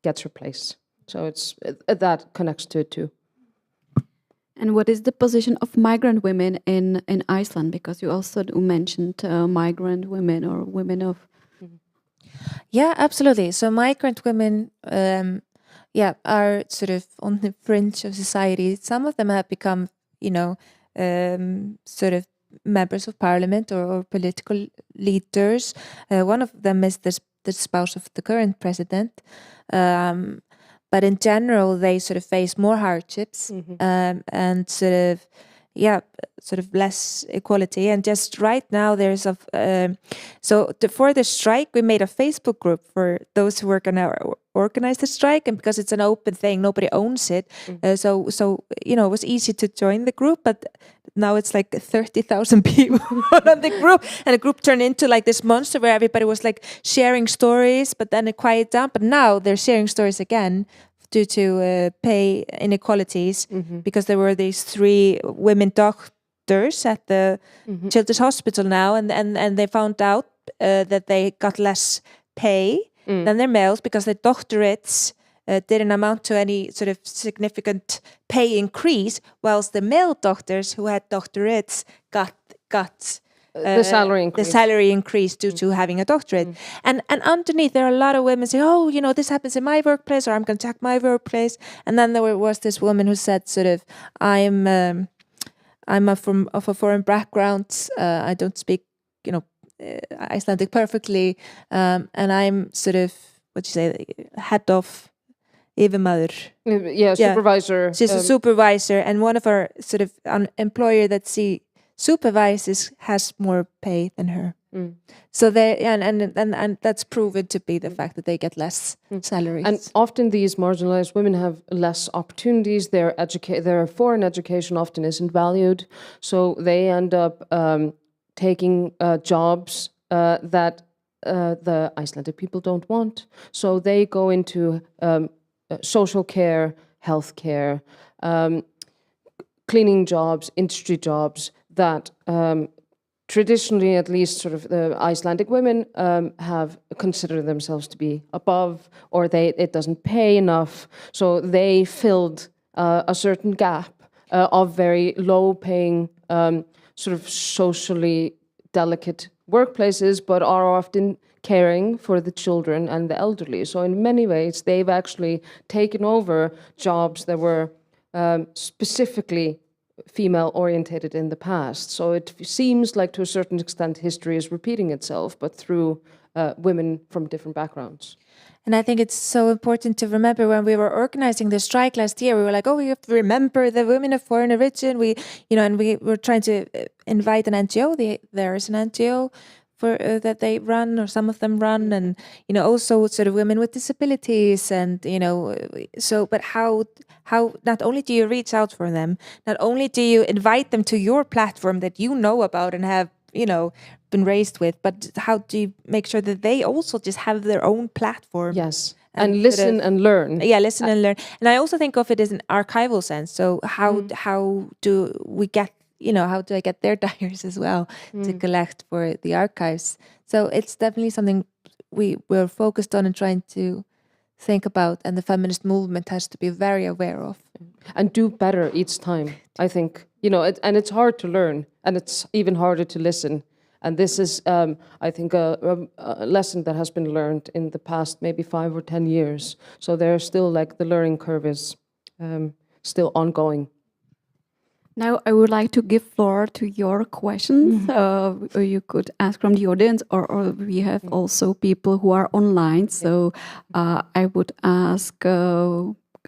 gets her place. So it's that connects to it too. And what is the position of migrant women in Iceland? Because you also mentioned migrant women or women of. Yeah, absolutely. So migrant women, are sort of on the fringe of society. Some of them have become, you know, sort of members of parliament or political leaders. One of them is the spouse of the current president. But in general, they sort of face more hardships and sort of less equality. And just right now, there's for the strike, we made a Facebook group for those who were going to organize the strike, and because it's an open thing, nobody owns it. So you know, it was easy to join the group, but now it's like 30,000 people on the group, and the group turned into like this monster where everybody was like sharing stories, but then it quieted down. But now they're sharing stories again due to pay inequalities, because there were these 3 women doctors at the Children's Hospital now, and they found out that they got less pay than their males, because their doctorates didn't amount to any sort of significant pay increase, whilst the male doctors who had doctorates got the salary increase due to having a doctorate. And underneath there are a lot of women saying, oh, you know, this happens in my workplace, or I'm going to check my workplace. And then there was this woman who said sort of, I'm of a foreign background, I don't speak, you know, Icelandic perfectly, and I'm sort of, head of yfirmaður. Supervisor. She's a supervisor, and one of her sort of employer that she supervises has more pay than her. So they and that's proven to be the fact that they get less salaries. And often these marginalized women have less opportunities. Their foreign education often isn't valued, so they end up taking jobs that the Icelandic people don't want. So they go into social care, health care, cleaning jobs, industry jobs that traditionally, at least, sort of the Icelandic women have considered themselves to be above, or it doesn't pay enough. So they filled a certain gap of very low-paying, sort of socially delicate workplaces, but are often caring for the children and the elderly. So in many ways, they've actually taken over jobs that were specifically female-orientated in the past. So it seems like, to a certain extent, history is repeating itself, but through women from different backgrounds. And I think it's so important to remember, when we were organizing the strike last year, we were like, oh, we have to remember the women of foreign origin. And we were trying to invite an NGO. There is an NGO for that they run, or some of them run, and also sort of women with disabilities, and but how not only do you reach out for them, not only do you invite them to your platform that you know about and have been raised with, but how do you make sure that they also just have their own platform? Yes. And listen and learn. Yeah, listen and learn. And I also think of it as an archival sense. So how do we get, how do I get their diaries as well to collect for the archives? So it's definitely something we're focused on and trying to think about, and the feminist movement has to be very aware of. And do better each time, I think. And it's hard to learn, and it's even harder to listen. And this is, I think, a lesson that has been learned in the past maybe 5 or 10 years. So there's still the learning curve is still ongoing. Now I would like to give floor to your questions. You could ask from the audience, or we have also people who are online. So I would ask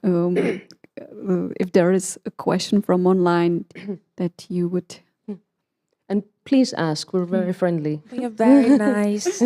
if there is a question from online that you would... And please ask, we're very friendly. We are very nice.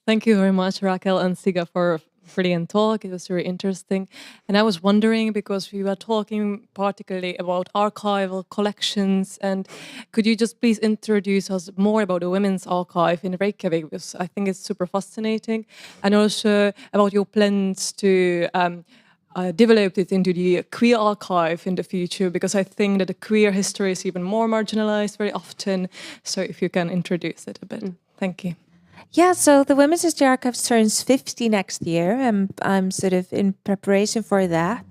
Thank you very much, Rakel and Siga, for a brilliant talk. It was very interesting. And I was wondering, because we were talking particularly about archival collections, and could you just please introduce us more about the Women's Archive in Reykjavik, because I think it's super fascinating, and also about your plans to develop it into the queer archive in the future, because I think that the queer history is even more marginalized very often. So if you can introduce it a bit. Thank you. Yeah, so the Women's History Archive turns 50 next year, and I'm sort of in preparation for that.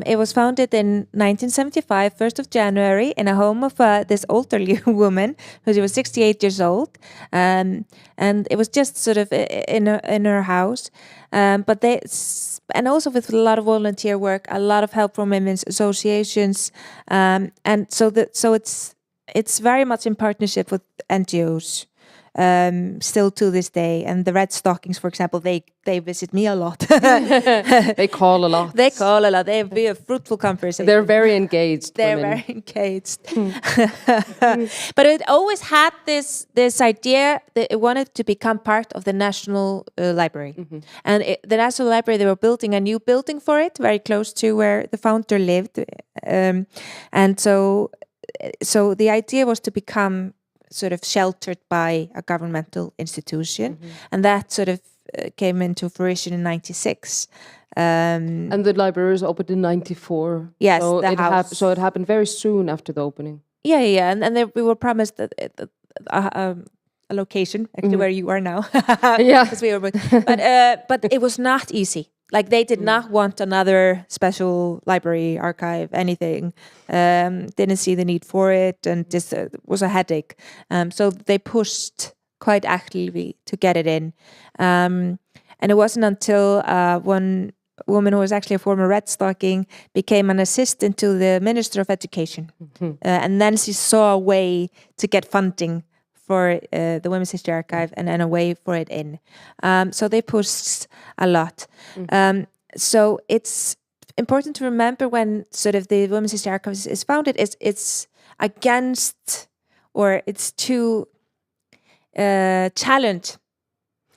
It was founded in 1975, 1st of January, in a home of this elderly woman who was 68 years old, and it was just sort of in her house. And also with a lot of volunteer work, a lot of help from women's associations, and so it's very much in partnership with NGOs. Still to this day, and the Red Stockings, for example, they visit me a lot. They call a lot. They call a lot. They have a fruitful conversation. They're very engaged. They're women. very engaged. But it always had this idea that it wanted to become part of the National Library. And the National Library, they were building a new building for it, very close to where the founder lived. And so the idea was to become sort of sheltered by a governmental institution, and that sort of came into fruition in 96. And the library was opened in 94. Yes, so the it happened very soon after the opening. Yeah, and we were promised a location, actually where you are now. Yeah, because we were, but it was not easy. Like they did not want another special library, archive, anything. Didn't see the need for it, and just was a headache. So they pushed quite actively to get it in. And it wasn't until one woman who was actually a former Red Stocking became an assistant to the Minister of Education. And then she saw a way to get funding for the Women's History Archive and a way for it in. So they pushed a lot. So it's important to remember when sort of the Women's History Archive is founded, it's against, or it's to challenge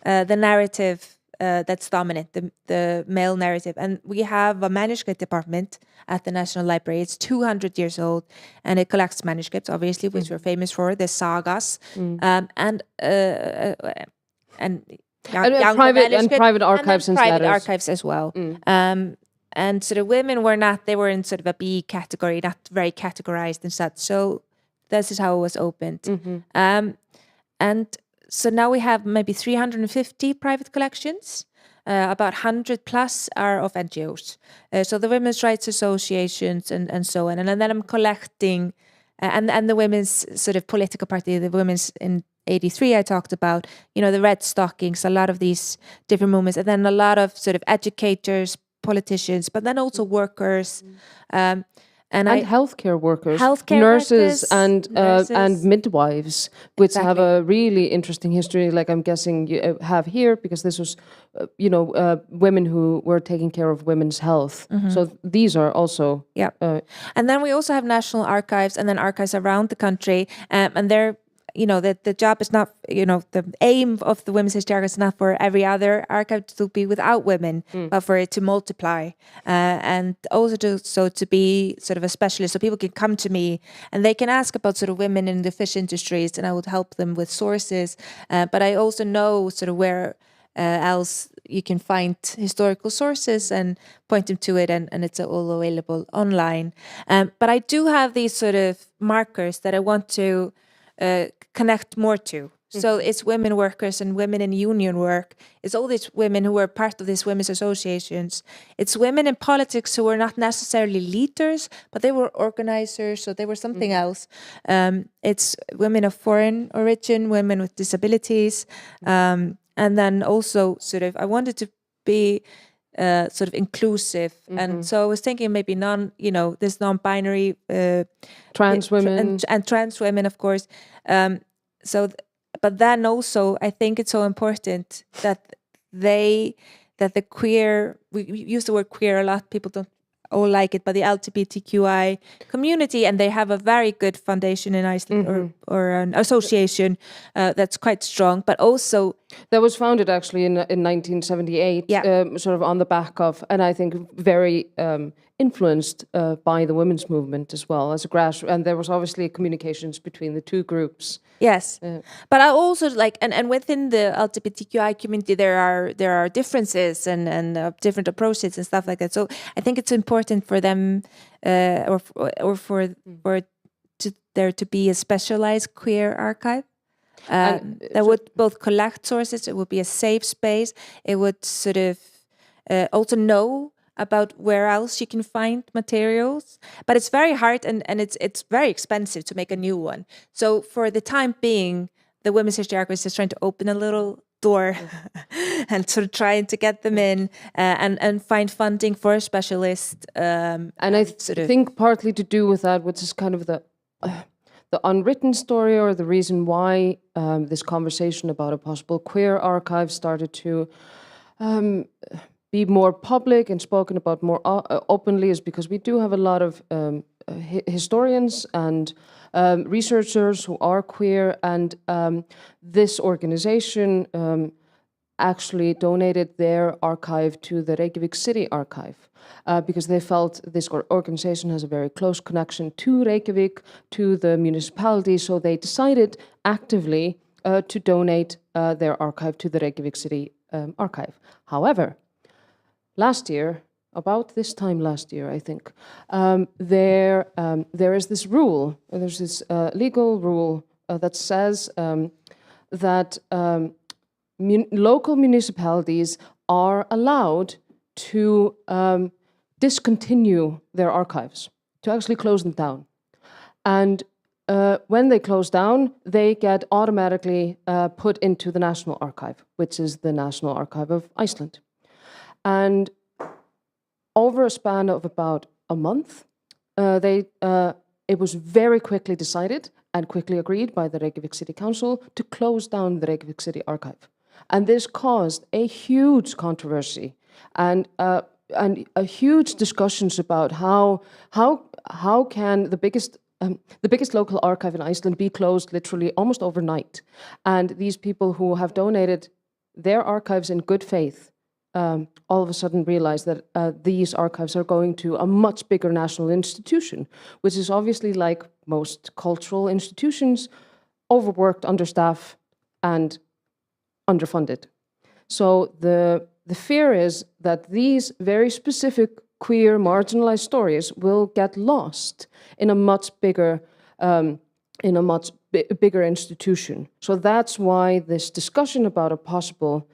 the narrative that's dominant, the male narrative. And we have a manuscript department at the National Library. It's 200 years old, and it collects manuscripts, obviously, which we're famous for, the sagas, and private archives and private letters. archives as well. And so the women they were in sort of a B category, not very categorized and such. So this is how it was opened. And so now we have maybe 350 private collections. About 100 plus are of NGOs. So the women's rights associations and so on. And then I'm collecting, and the women's sort of political party, the women's in 83 I talked about, the Red Stockings, a lot of these different movements, and then a lot of sort of educators, politicians, but then also workers. And healthcare workers, nurses, and midwives, which have a really interesting history. Like I'm guessing you have here, because this was, women who were taking care of women's health. So these are also and then we also have national archives, and then archives around the country, and they're that the job is not, the aim of the Women's History Archive is not for every other archive to be without women, but for it to multiply, and also to be sort of a specialist, so people can come to me and they can ask about sort of women in the fish industries, and I would help them with sources. But I also know sort of where else you can find historical sources and point them to it, and it's all available online. But I do have these sort of markers that I want to connect more to. So it's women workers and women in union work. It's all these women who are part of these women's associations. It's women in politics who were not necessarily leaders, but they were organizers, so they were something else. It's women of foreign origin, women with disabilities. And then also sort of, I wanted to be sort of inclusive. And so I was thinking maybe this non-binary Trans women. and trans women, of course. But then also, I think it's so important that the queer, we use the word queer a lot, people don't all like it, but the LGBTQI community, and they have a very good foundation in Iceland, or an association that's quite strong, but also... That was founded actually in 1978, sort of on the back of, and I think very influenced by the women's movement as well, as a grassroots, and there was obviously communications between the two groups. Yes, but I also like, and within the LGBTQI community, there are differences and different approaches and stuff like that. So I think it's important for them, or for there to be a specialized queer archive that would both collect sources. It would be a safe space. It would sort of also know about where else you can find materials, but it's very hard and it's very expensive to make a new one. So for the time being, the Women's History Archive is just trying to open a little door and sort of trying to get them in and find funding for a specialist. And I think partly to do with that, which is kind of the unwritten story, or the reason why this conversation about a possible queer archive started to be more public and spoken about more openly, is because we do have a lot of historians and researchers who are queer, and this organization actually donated their archive to the Reykjavik City Archive because they felt this organization has a very close connection to Reykjavik, to the municipality, so they decided actively to donate their archive to the Reykjavik City Archive. However, last year, about this time last year, I think, there is this rule, there's this legal rule that says that local municipalities are allowed to discontinue their archives, to actually close them down. And when they close down, they get automatically put into the National Archive, which is the National Archive of Iceland. And over a span of about a month, it was very quickly decided and quickly agreed by the Reykjavik City Council to close down the Reykjavik City Archive. And this caused a huge controversy and a huge discussions about how can the biggest local archive in Iceland be closed literally almost overnight. And these people who have donated their archives in good faith all of a sudden realize that these archives are going to a much bigger national institution, which is obviously, like most cultural institutions, overworked, understaffed, and underfunded. So the fear is that these very specific queer marginalized stories will get lost in a much bigger bigger institution. So that's why this discussion about a possible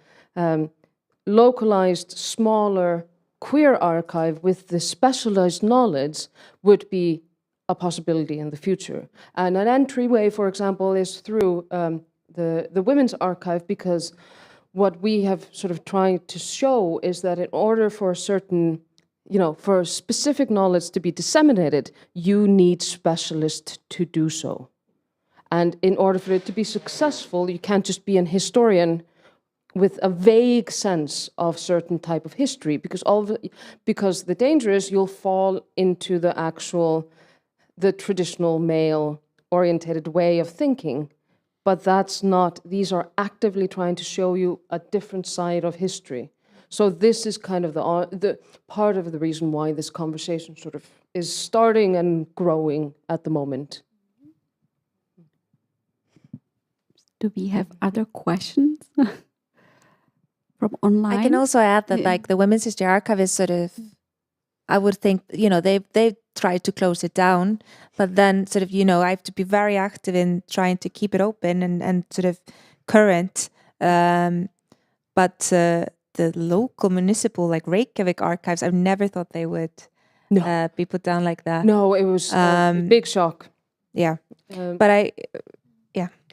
localized, smaller, queer archive with the specialized knowledge would be a possibility in the future. And an entryway, for example, is through the Women's Archive, because what we have sort of tried to show is that in order for for specific knowledge to be disseminated, you need specialists to do so. And in order for it to be successful, you can't just be an historian with a vague sense of certain type of history, because the danger is you'll fall into the traditional male-orientated way of thinking, but these are actively trying to show you a different side of history. So this is kind of the part of the reason why this conversation sort of is starting and growing at the moment. Do we have other questions from online? I can also add that like the Women's History Archive is sort of, I would think, they've tried to close it down, but then sort of, I have to be very active in trying to keep it open and sort of current. But the local municipal, like Reykjavik archives, I've never thought they would be put down like that. No, it was a big shock. Yeah. But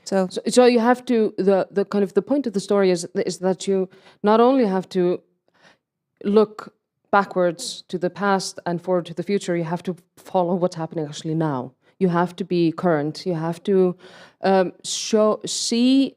So you have to, the kind of the point of the story is that you not only have to look backwards to the past and forward to the future, you have to follow what's happening actually now. You have to be current. You have to see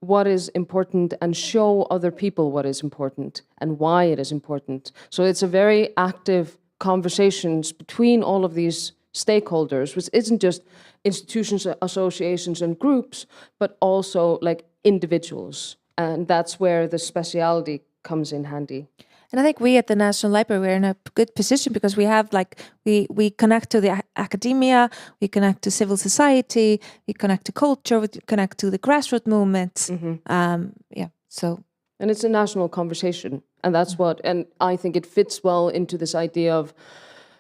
what is important and show other people what is important and why it is important. So it's a very active conversations between all of these stakeholders, which isn't just institutions, associations and groups, but also like individuals. And that's where the speciality comes in handy. And I think we at the National Library, we're in a good position because we have we connect to the academia, we connect to civil society, we connect to culture, we connect to the grassroots movements. And it's a national conversation. And that's and I think it fits well into this idea of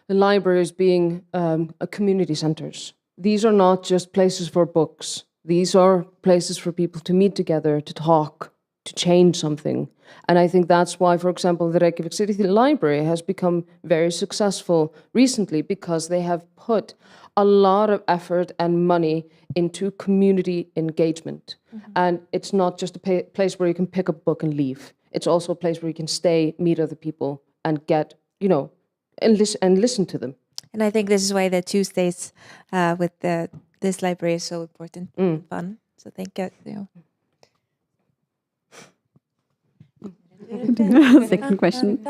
the libraries being a community centers. These are not just places for books. These are places for people to meet together, to talk, to change something. And I think that's why, for example, the Reykjavik City Library has become very successful recently, because they have put a lot of effort and money into community engagement. And it's not just a place where you can pick up a book and leave. It's also a place where you can stay, meet other people, and get, and listen to them. And I think this is why the Tuesdays with this library is so important and fun. So thank you. Second question.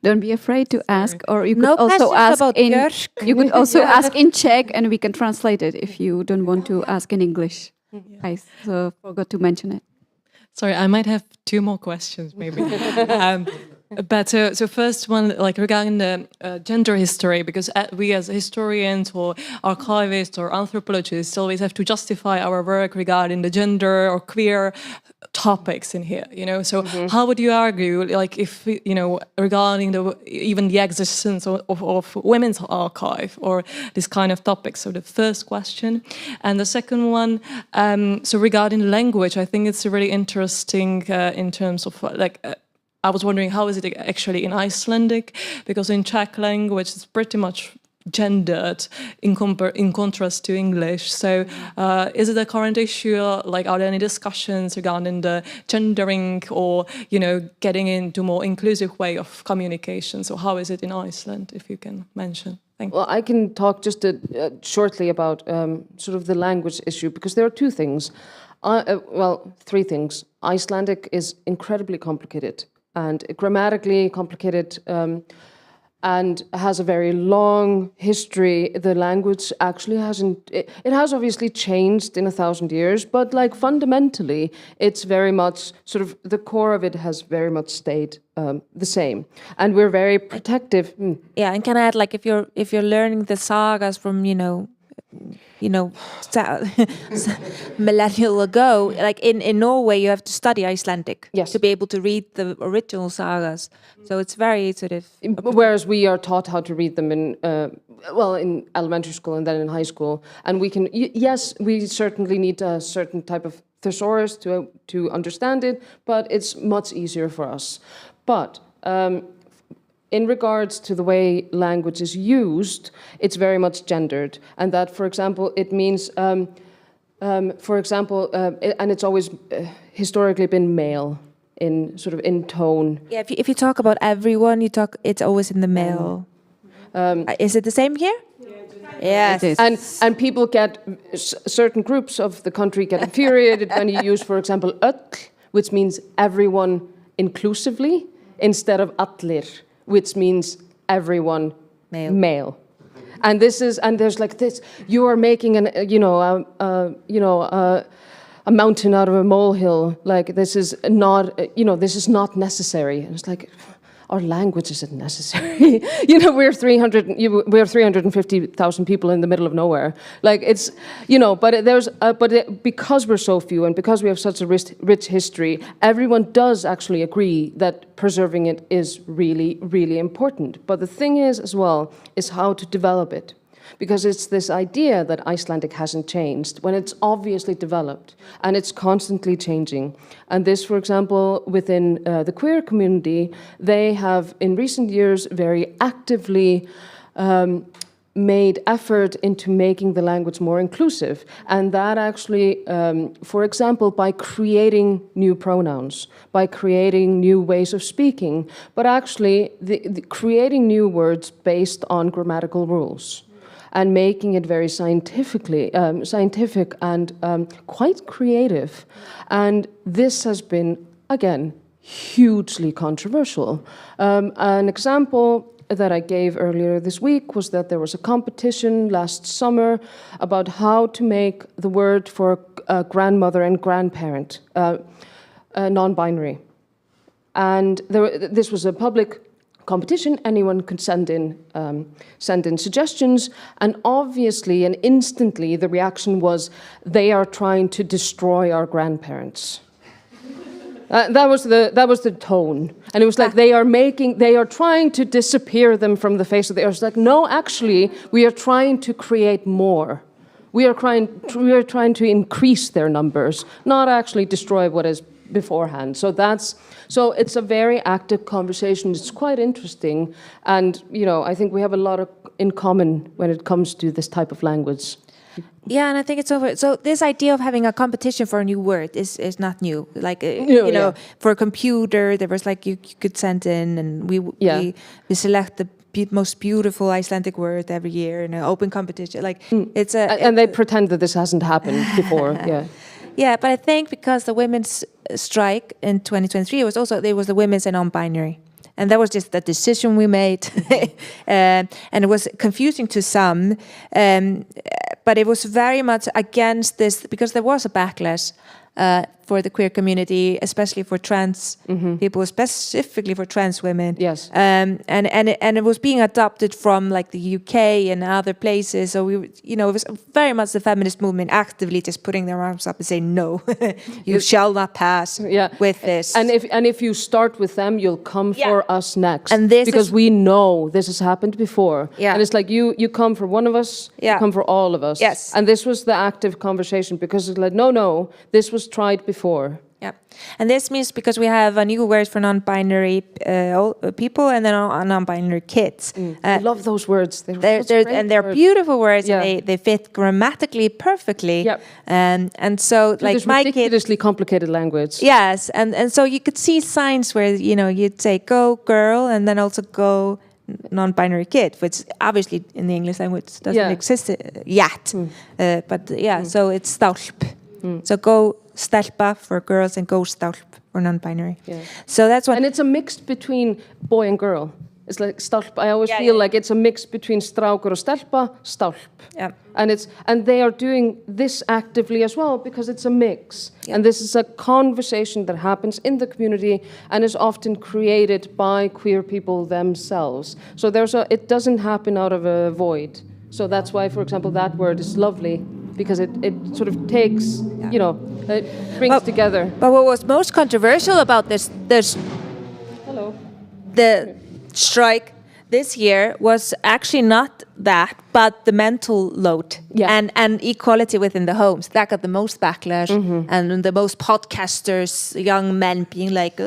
Don't be afraid to ask, or you could No also ask about in. Björk. You could also ask in Czech, and we can translate it if you don't want to ask in English. I forgot to mention it. Sorry, I might have two more questions, maybe. But so first one, like regarding the gender history, because we as historians or archivists or anthropologists always have to justify our work regarding the gender or queer topics in here, So how would you argue, like if, regarding even the existence of women's archive or this kind of topics? So the first question. And the second one, so regarding language, I think it's really interesting in terms of I was wondering, how is it actually in Icelandic? Because in Czech language, it's pretty much gendered in contrast to English. So is it a current issue? Like, are there any discussions regarding the gendering or, getting into more inclusive way of communication? So how is it in Iceland, if you can mention? Thank you. Well, I can talk just shortly about sort of the language issue, because there are two things. Three things. Icelandic is incredibly complicated and grammatically complicated, and has a very long history. The language actually it has obviously changed in 1,000 years, but like fundamentally, it's very much sort of the core of it has very much stayed the same. And we're very protective. Yeah, and can I add, like, if you're learning the sagas from, millennial ago, like in Norway, you have to study Icelandic to be able to read the original sagas. So it's very sort of. Whereas we are taught how to read them in elementary school and then in high school, and we can. Yes, we certainly need a certain type of thesaurus to understand it, but it's much easier for us. But in regards to the way language is used, it's very much gendered, and that, for example, it means, and it's always historically been male in tone. Yeah, if you talk about everyone, it's always in the male. Is it the same here? Yes. And people certain groups of the country get infuriated when you use, for example, öll, which means everyone inclusively, instead of allir, which means everyone male. And there's like this. You are making a mountain out of a molehill. Like this is not, this is not necessary. And it's like, our language isn't necessary. We're 350,000 people in the middle of nowhere. Like it's, because we're so few and because we have such a rich history, everyone does actually agree that preserving it is really, really important. But the thing is, as well, is how to develop it. Because it's this idea that Icelandic hasn't changed when it's obviously developed and it's constantly changing. And this, for example, within the queer community, they have in recent years very actively made effort into making the language more inclusive. And that actually, for example, by creating new pronouns, by creating new ways of speaking, but actually creating new words based on grammatical rules. And making it very scientific and quite creative. And this has been, again, hugely controversial. An example that I gave earlier this week was that there was a competition last summer about how to make the word for grandmother and grandparent non-binary. And this was a public competition. Anyone could send in suggestions, and obviously and instantly the reaction was, they are trying to destroy our grandparents. That was the tone, and it was like they are trying to disappear them from the face of the earth. It's like, no, actually, we are trying to create more. We are trying to increase their numbers, not actually destroy what is beforehand. So it's a very active conversation. It's quite interesting, and I think we have a lot in common when it comes to this type of language. Yeah, and I think it's over. So this idea of having a competition for a new word is not new. Like for a computer, there was like you could send in, and we select the most beautiful Icelandic word every year in an open competition. Like and they pretend that this hasn't happened before. Yeah. Yeah, but I think because the women's strike in 2023 there was the women's and non-binary. And that was just the decision we made. And it was confusing to some. But it was very much against this, because there was a backlash for the queer community, especially for trans people, specifically for trans women. Yes. And it was being adopted from like the UK and other places. So it was very much the feminist movement actively just putting their arms up and saying, no, you shall not pass with this. And if you start with them, you'll come for us next. And this because we know this has happened before. Yeah. And it's like you come for one of us, you come for all of us. Yes. And this was the active conversation, because it's like, no, this was tried before. Yeah, and this means because we have a new word for non-binary people and then non-binary kids. I love those words. They're beautiful words. Yeah. And they fit grammatically perfectly. Yep. And so like this my ridiculously complicated language. Yes, and so you could see signs where you'd say go girl and then also go non-binary kid, which obviously in the English language doesn't exist yet. So it's stálp. So go stelpa for girls and go stálp for non-binary. Yeah. So that's what. And it's a mix between boy and girl. It's like stálp. I always feel like it's a mix between strákur or stelpa, stálp. Yeah. And they are doing this actively as well, because it's a mix. Yeah. And this is a conversation that happens in the community and is often created by queer people themselves. So it doesn't happen out of a void. So that's why, for example, that word is lovely, because it sort of takes, it brings together. But what was most controversial about the strike this year was actually not that, but the mental load and equality within the homes. That got the most backlash, and the most podcasters, young men being like,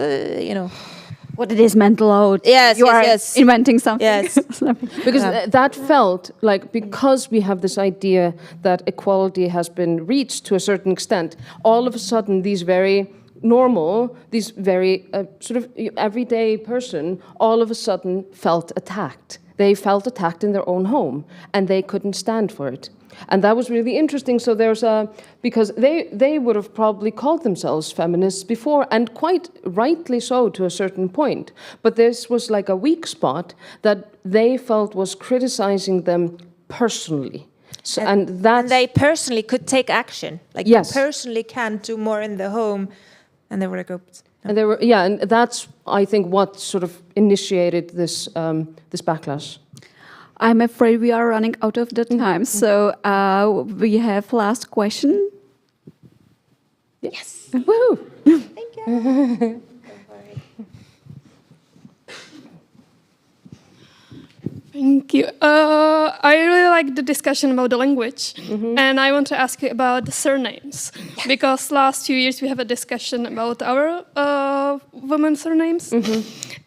what it is mental load. Yes, you are inventing something. Yes. Because that felt like, because we have this idea that equality has been reached to a certain extent, all of a sudden these very normal, these very sort of everyday person, all of a sudden felt attacked. They felt attacked in their own home, and they couldn't stand for it. And that was really interesting. So because they would have probably called themselves feminists before, and quite rightly so to a certain point. But this was like a weak spot that they felt was criticizing them personally. So, and they personally could take action. Like yes. you personally can do more in the home, and there were a group. And there were, yeah, and that's I think what sort of initiated this this backlash. I'm afraid we are running out of the time, so we have last question. Yes. Woo! Thank you. Thank you. I really like the discussion about the language, and I want to ask you about the surnames, because last few years we have a discussion about our women's surnames,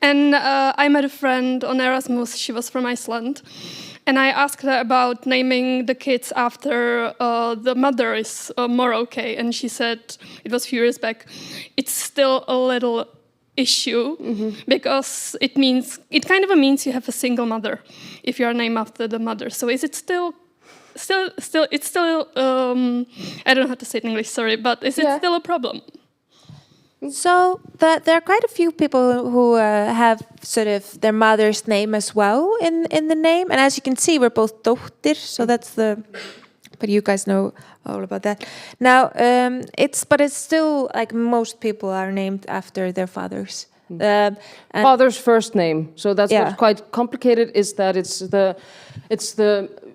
and I met a friend on Erasmus. She was from Iceland, and I asked her about naming the kids after the mother is more okay, and she said, it was a few years back, it's still a little issue because it kind of means you have a single mother if you are named after the mother. So is it still it's still I don't know how to say it in English, sorry, but is it still a problem? So there are quite a few people who have sort of their mother's name as well in the name, and as you can see, we're both Dóttir, so that's the. But you guys know all about that. Now, it's still like most people are named after their fathers. Father's first name. So that's what's quite complicated. Is that it's the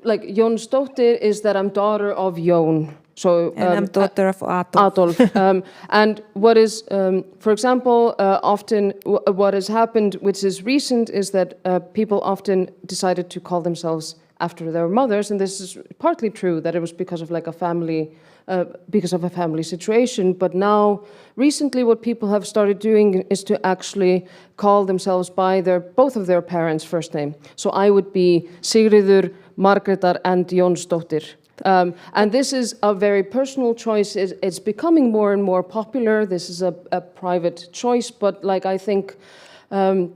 like Jónsdóttir is that I'm daughter of Jón. So and I'm daughter of Adolf. And what is, for example, often what has happened, which is recent, is that people often decided to call themselves after their mothers, and this is partly true that it was because of like a family, because of a family situation. But now, recently, what people have started doing is to actually call themselves by both of their parents' first name. So I would be Sigríður, Margrétar, and Jónsdóttir. And this is a very personal choice. It's becoming more and more popular. This is a private choice, but like I think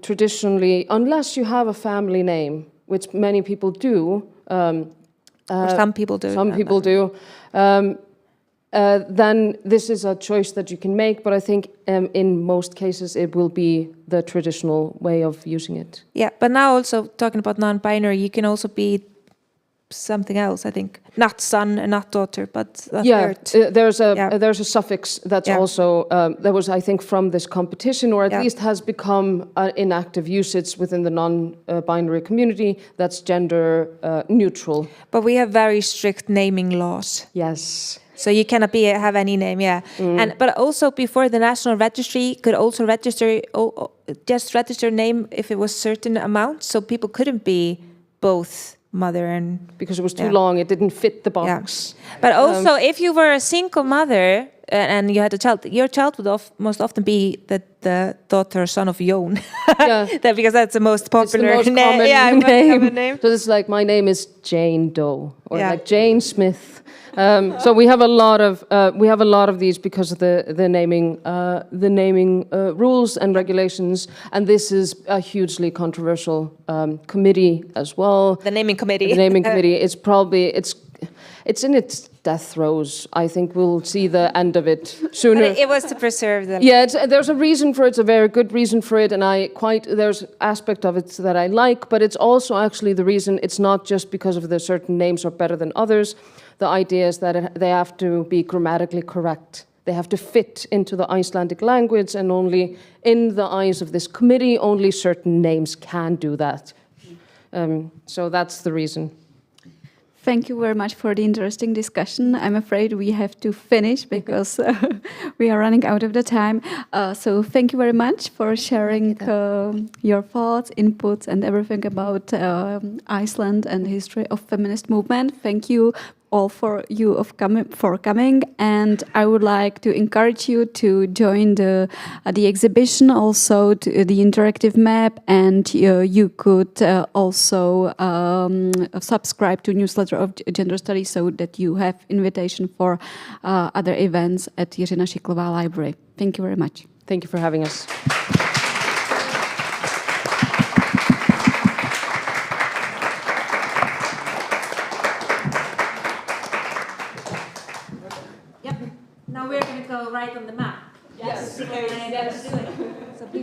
traditionally, unless you have a family name, which many people do. Or some people do. Some people do. Then this is a choice that you can make, but I think in most cases it will be the traditional way of using it. Yeah, but now also talking about non-binary, you can also be something else, I think. Not son and not daughter, but a third. There's a suffix that's also, that was, I think, from this competition, or at least has become in active usage within the non-binary community that's gender neutral. But we have very strict naming laws. Yes. So you cannot have any name, but also before the National Registry could also register name if it was certain amount, so people couldn't be both mother and because it was too long, it didn't fit the box. But also, if you were a single mother and you had a child, your child would most often be the daughter or son of Jón, because that's the most popular it's the most common name. So it's like my name is Jane Doe or like Jane Smith. So we have a lot of these because of the naming rules and regulations, and this is a hugely controversial committee as well. The naming committee. The naming committee. It's probably it's in its death throes. I think we'll see the end of it sooner. But it was to preserve them. Yeah, there's a reason for it. It's a very good reason for it, and there's aspect of it that I like, but it's also actually the reason. It's not just because of the certain names are better than others. The idea is that they have to be grammatically correct. They have to fit into the Icelandic language, and only in the eyes of this committee, only certain names can do that. So that's the reason. Thank you very much for the interesting discussion. I'm afraid we have to finish because we are running out of the time. So thank you very much for sharing your thoughts, inputs, and everything about Iceland and the history of feminist movement. Thank you all for coming, and I would like to encourage you to join the exhibition, also to the interactive map, and you could also subscribe to newsletter of Gender Studies so that you have invitation for other events at Jiřina Šiklová Library. Thank you very much. Thank you for having us. Now we're going to go right on the map. Yes. So please.